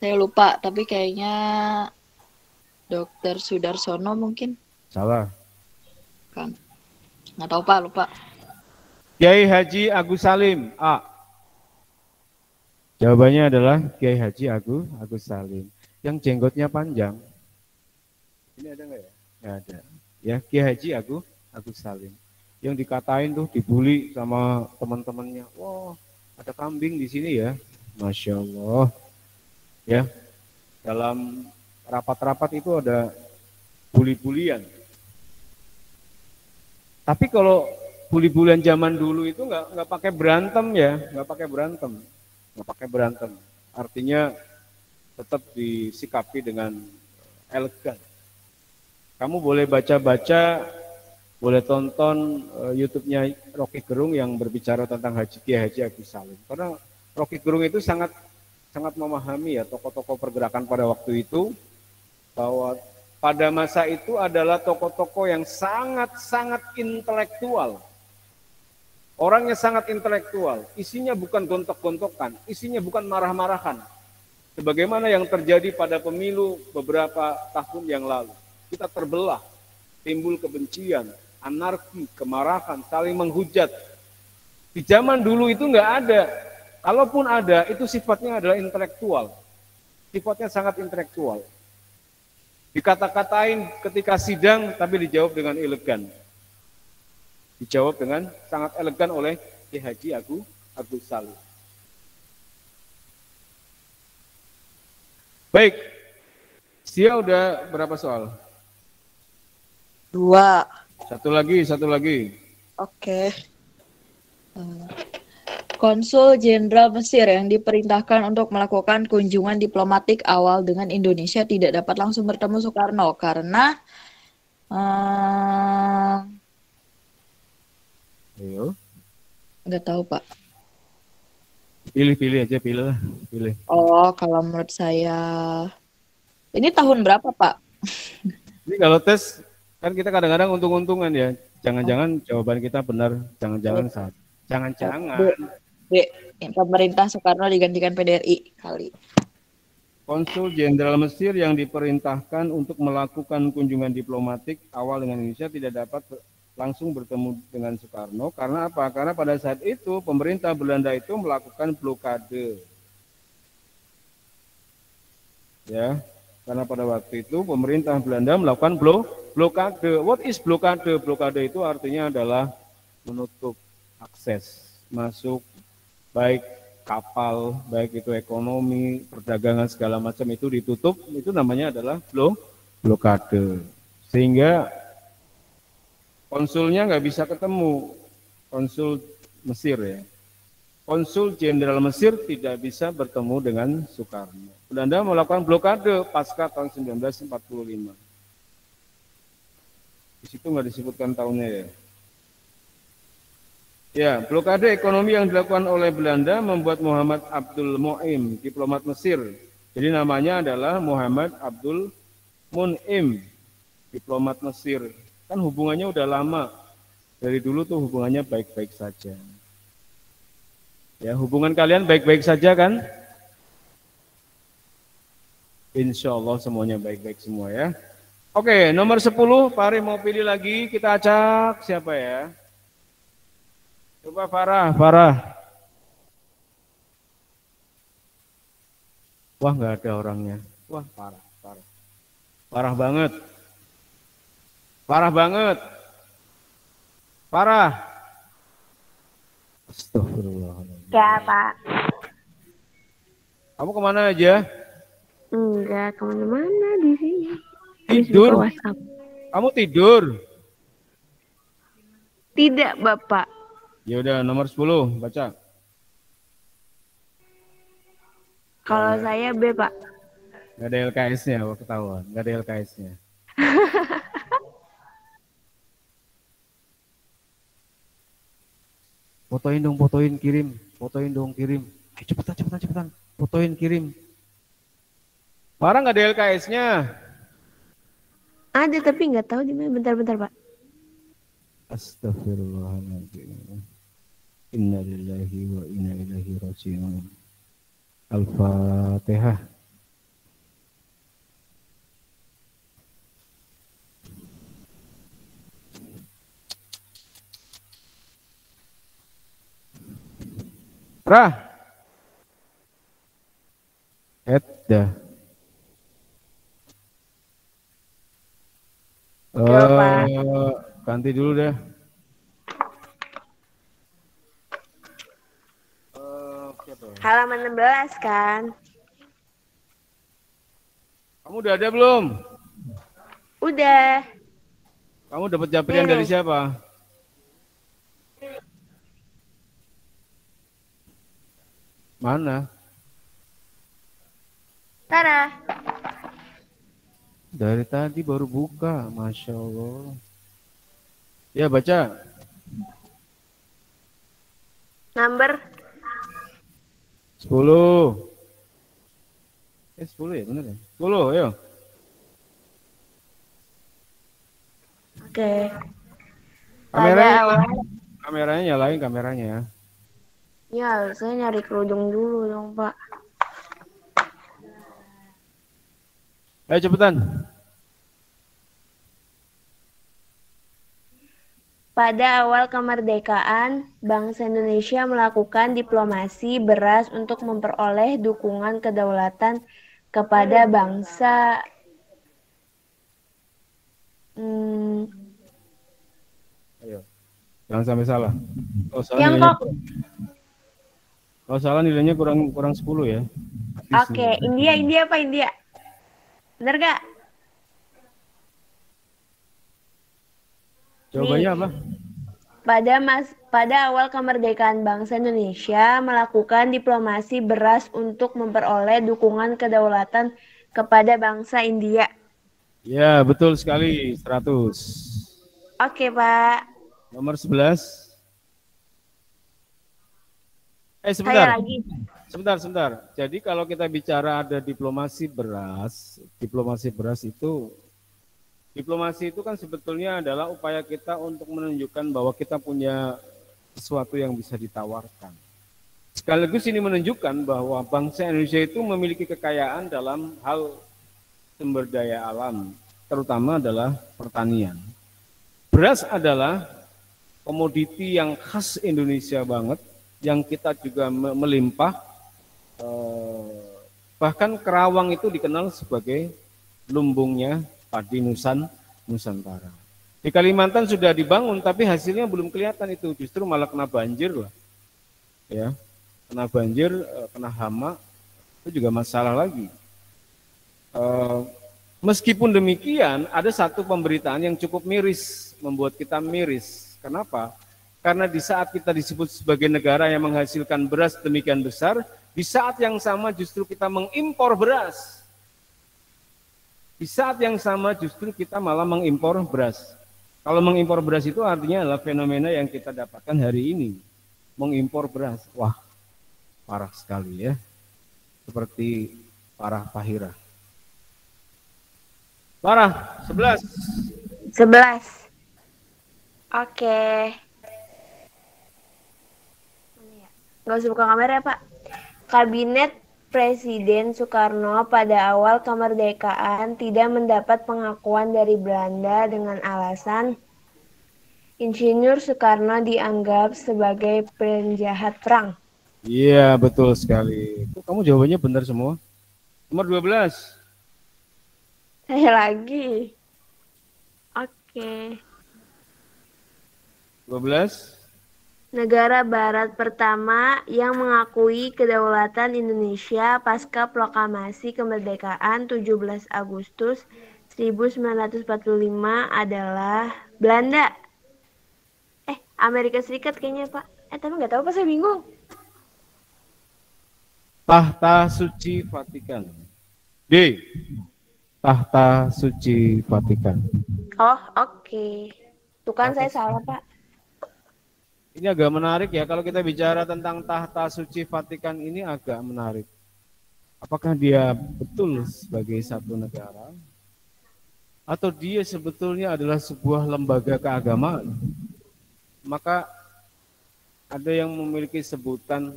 saya lupa, tapi kayaknya Dr. Sudarsono mungkin. Salah. Kan. Nggak tahu Pak, lupa. Kiai Haji Agus Salim, A. Jawabannya adalah Kiai Haji Agus Salim. Yang jenggotnya panjang. Ini ada nggak ya? Nggak ada. Ya, Kiai Haji Agus Salim. Yang dikatain tuh dibully sama teman-temannya. Wah, ada kambing di sini ya. Masya Allah. Ya, dalam rapat-rapat itu ada bully-bulian. Tapi kalau bully-bulian zaman dulu itu nggak pakai berantem ya, nggak pakai berantem. Artinya tetap disikapi dengan elegan. Kamu boleh baca-baca, boleh tonton YouTube-nya Rocky Gerung yang berbicara tentang Kiai Haji Agus Salim. Karena Rocky Gerung itu sangat memahami ya tokoh-tokoh pergerakan pada waktu itu, bahwa pada masa itu adalah tokoh-tokoh yang sangat intelektual. Orangnya sangat intelektual, isinya bukan gontok-gontokan, isinya bukan marah-marahan. Sebagaimana yang terjadi pada pemilu beberapa tahun yang lalu. Kita terbelah, timbul kebencian, anarki, kemarahan, saling menghujat. Di zaman dulu itu nggak ada. Kalaupun ada, itu sifatnya adalah intelektual. Sifatnya sangat intelektual. Dikata-katain ketika sidang, tapi dijawab dengan elegan. Dijawab dengan sangat elegan oleh Kiai Haji Agus Salim. Baik, Sia udah berapa soal? 2. Satu lagi. Oke. Konsul Jenderal Mesir yang diperintahkan untuk melakukan kunjungan diplomatik awal dengan Indonesia tidak dapat langsung bertemu Soekarno karena Ayo. nggak tahu Pak. Pilih aja, pilih. Oh, kalau menurut saya ini tahun berapa Pak? Ini kalau tes kan kita kadang-kadang untung-untungan ya. Jangan-jangan jawaban kita benar, jangan-jangan salah. Jangan-jangan. Pemerintah Soekarno digantikan PDRI kali. Konsul Jenderal Mesir yang diperintahkan untuk melakukan kunjungan diplomatik awal dengan Indonesia tidak dapat langsung bertemu dengan Soekarno. Karena apa? Karena pada saat itu pemerintah Belanda itu melakukan blokade. Ya, karena pada waktu itu pemerintah Belanda melakukan blokade. What is blokade? Blokade itu artinya adalah menutup akses masuk baik kapal, baik itu ekonomi, perdagangan segala macam itu ditutup, itu namanya adalah blokade. Sehingga Konsulnya nggak bisa ketemu, konsul Mesir ya. Konsul Jenderal Mesir tidak bisa bertemu dengan Soekarno. Belanda melakukan blokade pasca tahun 1945. Di situ nggak disebutkan tahunnya ya. Ya, blokade ekonomi yang dilakukan oleh Belanda membuat Muhammad Abdul Mu'im, diplomat Mesir. Jadi namanya adalah Muhammad Abdul Mun'im, diplomat Mesir. Kan hubungannya udah lama. Dari dulu tuh hubungannya baik-baik saja. Ya, hubungan kalian baik-baik saja kan? Insya Allah semuanya baik-baik semua ya. Oke, nomor 10, Pak Ari mau pilih lagi, kita acak siapa ya? Coba Farah. Wah, nggak ada orangnya. Wah, parah. Parah banget. Astagfirullahaladzim. Ya, Pak. Kamu kemana aja? Enggak, kemana-mana di sini. Tidur? WhatsApp. Kamu tidur? Tidak, Bapak. Ya udah, nomor 10, baca. Kalau saya B, Pak. Nggak ada LKS-nya, ketahuan. Nggak ada LKS-nya. Fotoin dong, kirim. Fotoin dong, kirim. Ayo, cepetan. Fotoin, kirim. Parah nggak ada LKS-nya? Ada, tapi nggak tahu di mana. Bentar, Pak. Astagfirullahaladzim. Inna lillahi wa inna ilaihi raji'un. Al-Fatihah. Rah. Dah. Ganti dulu deh. Halaman 16 kan? Kamu udah ada belum? Udah. Kamu dapat japrian dari siapa? Mana? Tara. Dari tadi baru buka, Masya Allah. Ya, baca. Number 10. 10 ya, benar ya? 10, ayo. Oke. Kameranya nyalain kameranya. Ya, saya nyari kerudung dulu dong, Pak. Ayo cepetan. Pada awal kemerdekaan, bangsa Indonesia melakukan diplomasi beras untuk memperoleh dukungan kedaulatan kepada bangsa. Ayo, jangan sampai salah. Kalau salah nilainya kurang 10 ya. Oke, India apa India? Bener gak? Jawabannya apa? Pada awal kemerdekaan bangsa Indonesia melakukan diplomasi beras untuk memperoleh dukungan kedaulatan kepada bangsa India. Ya, betul sekali, 100. Oke, Pak. Nomor 11. Saya lagi. Sebentar. Jadi kalau kita bicara ada diplomasi beras itu diplomasi itu kan sebetulnya adalah upaya kita untuk menunjukkan bahwa kita punya sesuatu yang bisa ditawarkan. Sekaligus ini menunjukkan bahwa bangsa Indonesia itu memiliki kekayaan dalam hal sumber daya alam, terutama adalah pertanian. Beras adalah komoditi yang khas Indonesia banget, yang kita juga melimpah. Bahkan Kerawang itu dikenal sebagai lumbungnya padi Nusantara. Di Kalimantan sudah dibangun, tapi hasilnya belum kelihatan itu, justru malah kena banjir lah. Ya, kena banjir, kena hama, itu juga masalah lagi. Meskipun demikian, ada satu pemberitaan yang cukup miris, membuat kita miris. Kenapa? Karena di saat kita disebut sebagai negara yang menghasilkan beras demikian besar, di saat yang sama justru kita mengimpor beras. Di saat yang sama justru kita malah mengimpor beras. Kalau mengimpor beras itu artinya adalah fenomena yang kita dapatkan hari ini. Mengimpor beras. Wah, parah sekali ya. Seperti parah Fahira. Parah, 11. 11. Oke. Nggak usah buka kamera ya, Pak. Kabinet Presiden Soekarno pada awal kemerdekaan tidak mendapat pengakuan dari Belanda dengan alasan Insinyur Soekarno dianggap sebagai penjahat perang. Iya, betul sekali. Kamu jawabannya benar semua. Nomor 12. Saya lagi. Oke. 12. Negara Barat pertama yang mengakui kedaulatan Indonesia pasca proklamasi kemerdekaan 17 Agustus 1945 adalah Belanda. Amerika Serikat kayaknya, Pak. Tapi nggak tahu, Pak, saya bingung. Tahta Suci Vatikan. D. Tahta Suci Vatikan. Oh, oke. Tuh kan saya salah, Pak. Ini agak menarik ya, kalau kita bicara tentang Tahta Suci Vatikan ini agak menarik. Apakah dia betul sebagai satu negara? Atau dia sebetulnya adalah sebuah lembaga keagamaan? Maka ada yang memiliki sebutan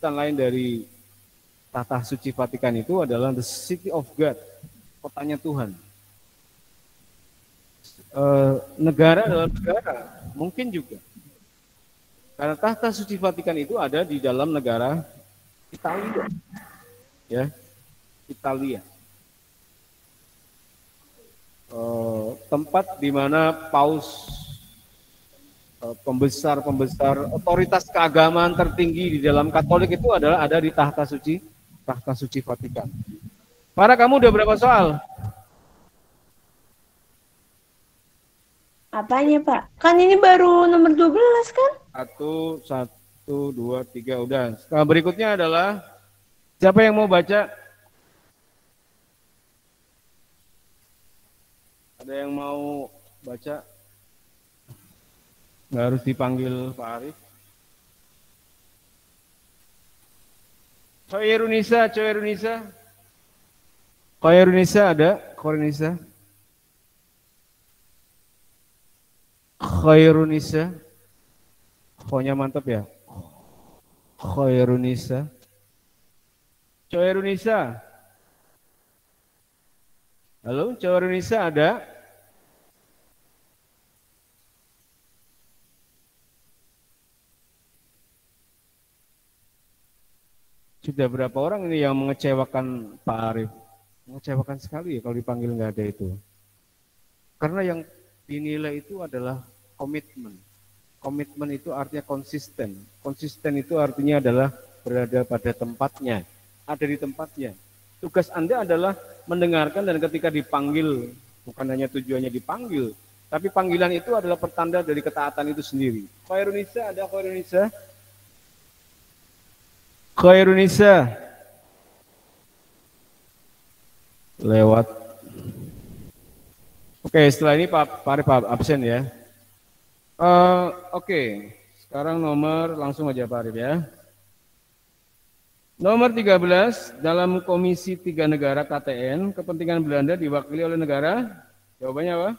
lain dari Tahta Suci Vatikan itu adalah the City of God, kotanya Tuhan. Negara adalah negara, mungkin juga. Karena Tahta Suci Vatikan itu ada di dalam negara Italia, ya, Italia. Tempat di mana paus, pembesar otoritas keagamaan tertinggi di dalam Katolik itu adalah ada di Tahta Suci Vatikan. Para kamu udah berapa soal? Apanya, Pak? Kan ini baru nomor 12 kan? 1, 2, 3, udah. Setelah berikutnya adalah siapa yang mau baca? Ada yang mau baca? Nggak harus dipanggil Pak Arif. Khoirunisa ada? Khoirunisa? Khoirunisa? Kho-nya mantap ya? Khoirunisa? Khoirunisa? Halo, Khoirunisa ada? Sudah berapa orang ini yang mengecewakan Pak Arif? Mengecewakan sekali ya kalau dipanggil nggak ada itu. Karena yang dinilai itu adalah komitmen. Komitmen itu artinya konsisten. Konsisten itu artinya adalah berada pada tempatnya, ada di tempatnya. Tugas Anda adalah mendengarkan dan ketika dipanggil, bukan hanya tujuannya dipanggil, tapi panggilan itu adalah pertanda dari ketaatan itu sendiri. Khoirunisa ada? Khoirunisa? Khoirunisa lewat. Oke, setelah ini Pak Arif absen ya. Oke, sekarang langsung aja Pak Arif ya. Nomor 13, dalam Komisi 3 Negara KTN, kepentingan Belanda diwakili oleh negara. Jawabannya apa?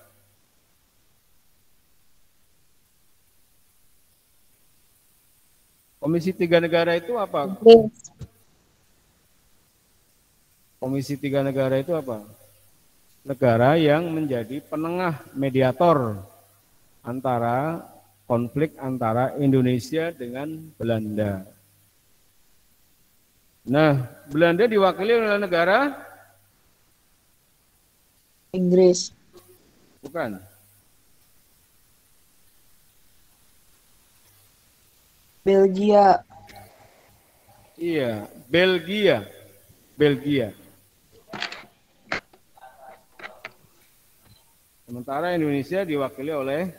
Komisi 3 negara itu apa? Komisi 3 negara itu apa? Negara yang menjadi penengah mediator antara konflik antara Indonesia dengan Belanda. Nah, Belanda diwakili oleh negara Inggris. Bukan. Belgia. Iya, Belgia. Sementara Indonesia diwakili oleh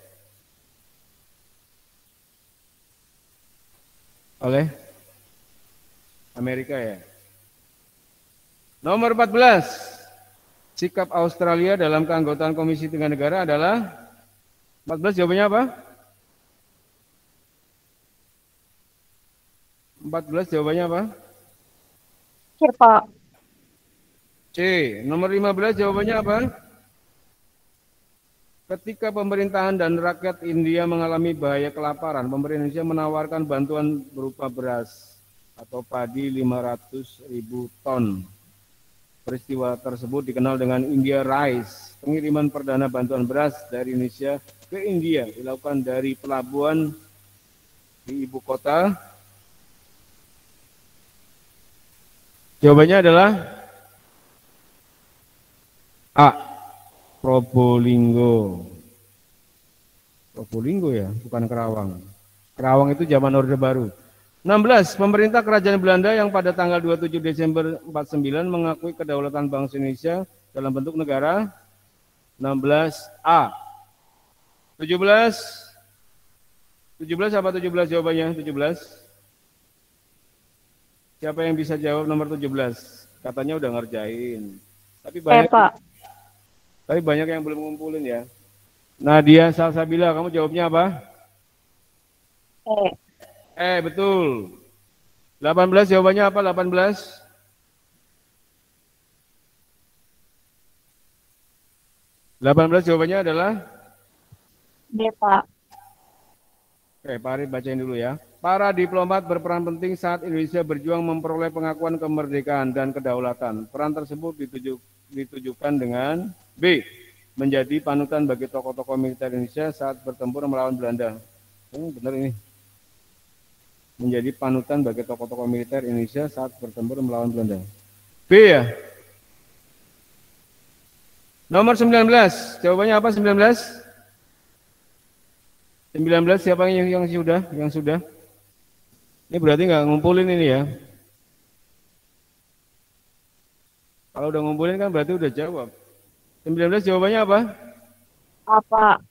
Amerika ya. Nomor 14. Sikap Australia dalam keanggotaan Komisi Tiga Negara adalah 14, jawabannya apa? 14 jawabannya apa? C, Pak. C. Nomor 15 jawabannya apa? Ketika pemerintahan dan rakyat India mengalami bahaya kelaparan, pemerintah Indonesia menawarkan bantuan berupa beras atau padi 500.000 ton. Peristiwa tersebut dikenal dengan India Rice. Pengiriman perdana bantuan beras dari Indonesia ke India dilakukan dari pelabuhan di ibu kota. Jawabannya adalah A. Probolinggo. Probolinggo ya, bukan Kerawang. Kerawang itu zaman Orde Baru. 16. Pemerintah Kerajaan Belanda yang pada tanggal 27 Desember 49 mengakui kedaulatan bangsa Indonesia dalam bentuk negara. 16 A. 17. 17 apa 17 jawabannya? 17. Siapa yang bisa jawab nomor 17? Katanya udah ngerjain. Tapi banyak yang belum ngumpulin ya. Nadia Salsabila, kamu jawabnya apa? Betul. 18 jawabannya apa? 18. 18 jawabannya adalah D, Pak. Pak Arif bacain dulu ya. Para diplomat berperan penting saat Indonesia berjuang memperoleh pengakuan kemerdekaan dan kedaulatan. Peran tersebut ditujukan dengan B. Menjadi panutan bagi tokoh-tokoh militer Indonesia saat bertempur melawan Belanda. Benar ini. Menjadi panutan bagi tokoh-tokoh militer Indonesia saat bertempur melawan Belanda. B ya. Nomor 19. Jawabannya apa 19? 19 siapa yang sudah? Yang sudah? Ini berarti nggak ngumpulin ini ya. Kalau udah ngumpulin kan berarti udah jawab. 19 jawabannya apa? Apa?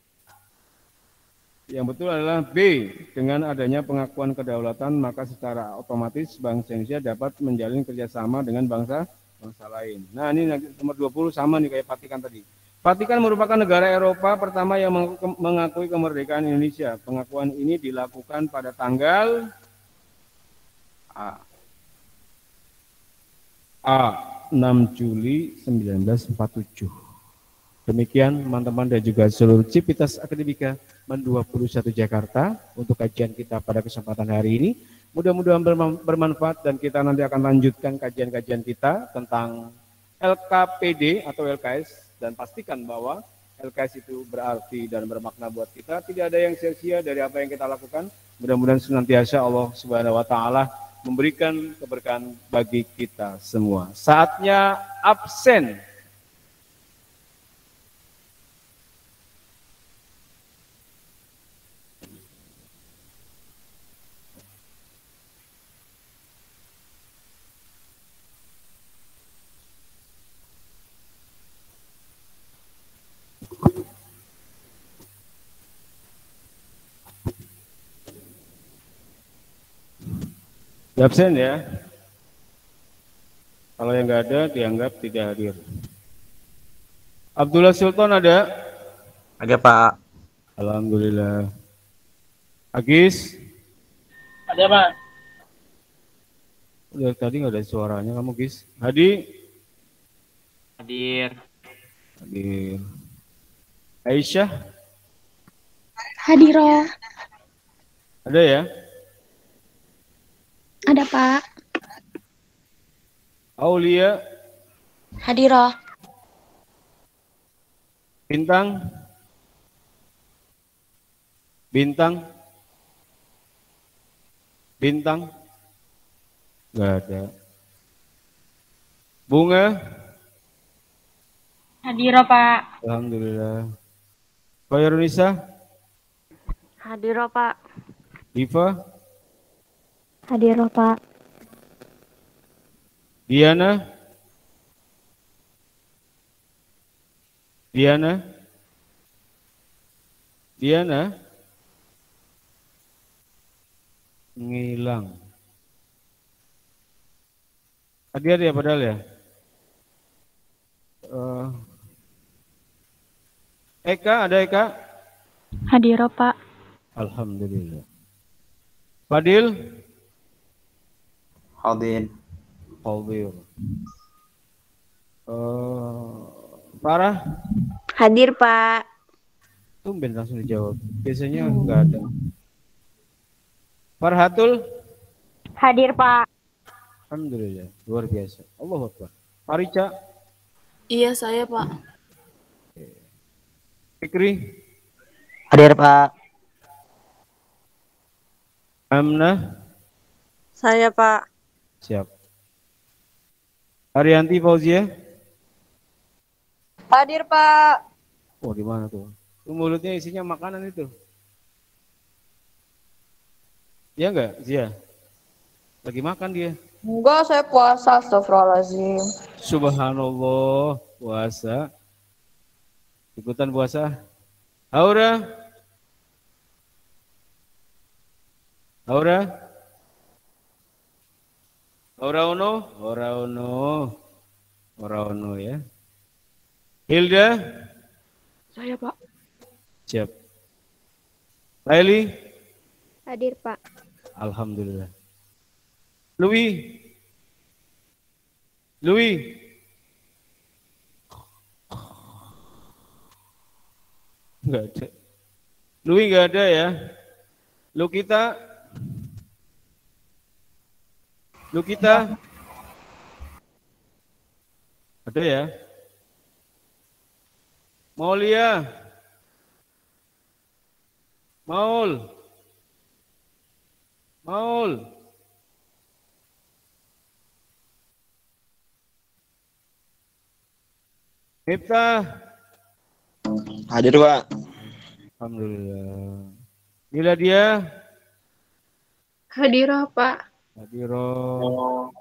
Yang betul adalah B. Dengan adanya pengakuan kedaulatan, maka secara otomatis bangsa Indonesia dapat menjalin kerjasama dengan bangsa lain. Nah ini nomor 20 sama nih kayak Vatikan tadi. Vatikan merupakan negara Eropa pertama yang mengakui kemerdekaan Indonesia. Pengakuan ini dilakukan pada tanggal A. 6 Juli 1947. Demikian teman-teman dan juga seluruh Civitas Akademika Men 21 Jakarta untuk kajian kita pada kesempatan hari ini. Mudah-mudahan bermanfaat dan kita nanti akan lanjutkan kajian-kajian kita tentang LKPD atau LKS dan pastikan bahwa LKS itu berarti dan bermakna buat kita. Tidak ada yang sia-sia dari apa yang kita lakukan. Mudah-mudahan senantiasa Allah Subhanahu wa taala memberikan keberkahan bagi kita semua. Saatnya absen. Absen ya. Kalau yang nggak ada dianggap tidak hadir. Abdullah Sultan ada? Ada Pak. Alhamdulillah. Agis? Ada Pak. Udah tadi nggak ada suaranya kamu Gis. Hadi? Hadir. Hadir. Aisyah? Hadirah. Ada ya? Ada Pak. Aulia? Hadirah. Bintang? Bintang? Bintang? Nggak ada. Bunga? Hadirah Pak. Alhamdulillah. Khairunisa? Hadirah, Pak. Diva? Hadirah, Pak. Diana? Diana? Diana ngilang. Hadir ya padahal ya. Eka, ada Eka? Hadir, Pak. Alhamdulillah. Fadil? Hadir. Hadir. Farah? Hadir, Pak. Tumben langsung dijawab. Biasanya enggak ada. Farhatul? Hadir, Pak. Alhamdulillah, luar biasa. Allahu Akbar. Farica? Iya, saya, Pak. Fikri? Hadir, Pak. Amnah? Saya, Pak. Siap. Arianti Fauzia? Hadir, Pak. Oh, di mana tuh? Tuh mulutnya isinya makanan itu. Iya enggak, Zia? Lagi makan dia. Enggak, saya puasa, astagfirullahaladzim. Subhanallah, puasa. Ikutan puasa. Aura? Aura? Aura Ono? Aura Ono. Aura Ono ya. Hilda? Saya, Pak. Siap. Laili? Hadir, Pak. Alhamdulillah. Louis? Louis? Enggak ada. Louis enggak ada ya. Lukita? Lukita? Ada ya? Maulia? Maul? Maul? Miftah? Hadir, Pak. Alhamdulillah. Miladia? Hadir, Pak. Hadiro.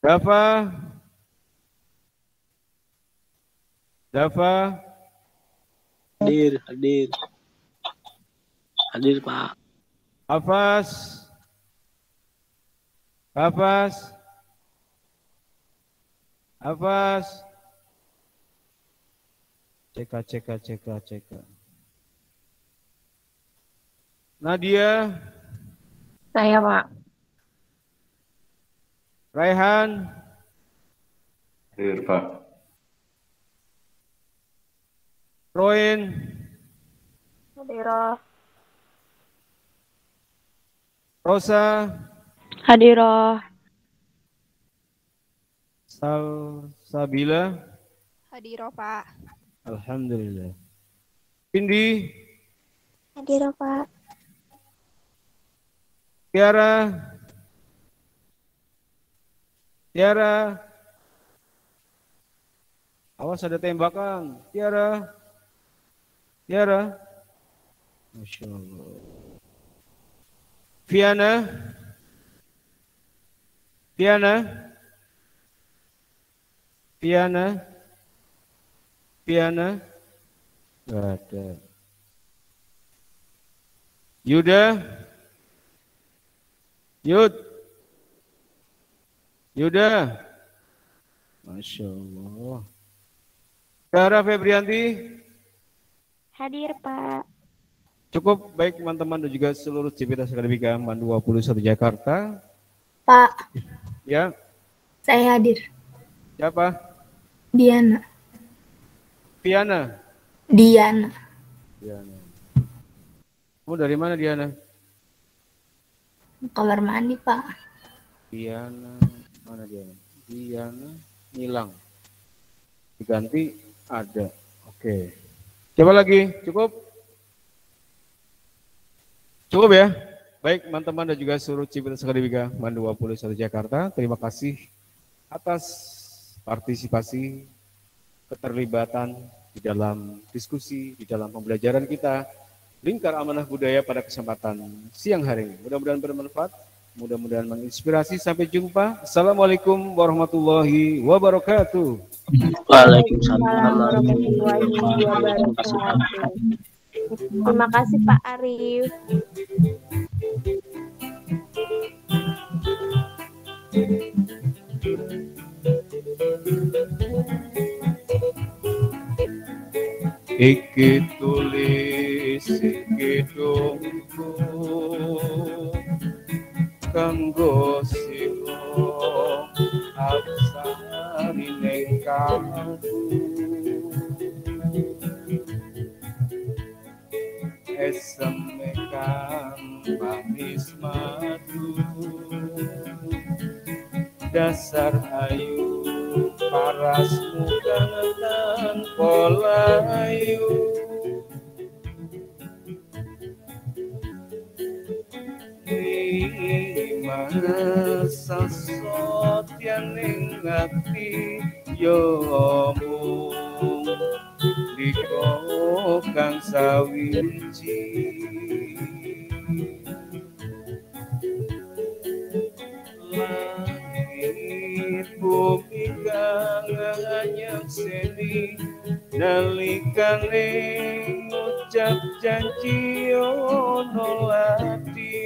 Dafa? Dafa? Hadir, hadir. Hadir, Pak. Hafaz? Hafaz? Hafaz? Cek. Nadia? Saya, Pak. Raihan? Hadir, Pak. Roin? Hadir. Rosa? Hadir. Sabila? Hadir, Pak. Alhamdulillah. Indi? Hadir, Pak. Tiara? Tiara? Awas ada tembakan. Tiara? Tiara? Masya Allah. Viana? Viana? Viana? Viana? Gak ada. Yuda? Yuda? Masya Allah. Sarah Febrianti? Hadir, Pak. Cukup baik teman-teman dan juga seluruh Civitas Akademika MAN 21 Jakarta. Pak, Ya, saya hadir. siapa? Diana. Viana. Diana. Diana. Kamu dari mana Diana? Kamar mandi, Pak. Diana, mana Diana? Diana hilang. Diganti ada. Oke. Coba lagi, cukup? Cukup ya? Baik teman-teman dan juga seluruh Civitas Akademika MAN 21 Jakarta, terima kasih atas partisipasi, keterlibatan di dalam diskusi, di dalam pembelajaran kita, Lingkar Amanah Budaya pada kesempatan siang hari ini. Mudah-mudahan bermanfaat, mudah-mudahan menginspirasi. Sampai jumpa. Assalamualaikum warahmatullahi wabarakatuh. Waalaikumsalam Warahmatullahi wabarakatuh. Terima kasih Pak Arif. Iki tulis iki dongko kanggo sira aksari ning kalbu eseme kang manis madu dasar ayu parasmu kangenan pola ayu masa sotyan ning ati yo mung liko kang sawiji bumi kang nyakseni nalikane ngucap janji ono ati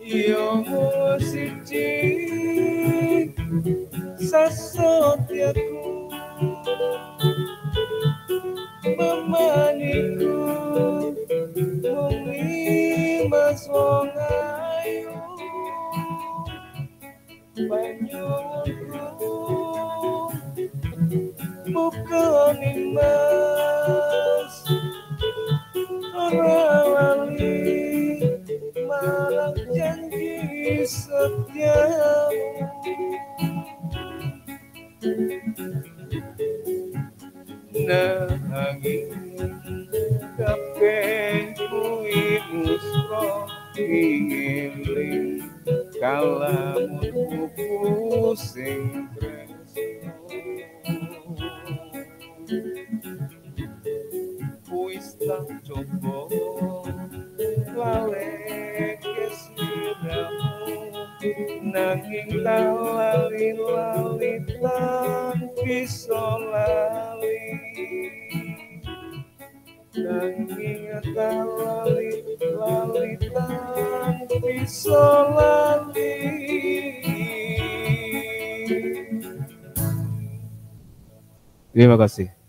yo siji sasotyaku memaniku mumi mas wong ayu banyuku bukan mas ora lali marang janji setiamu nanging kabeh kuwi musra ngiling kalamun buku sing tresno wis tak coba lale kesiramu nanging lali tan bisa lali nanging lali tan bisa lali. Terima kasih.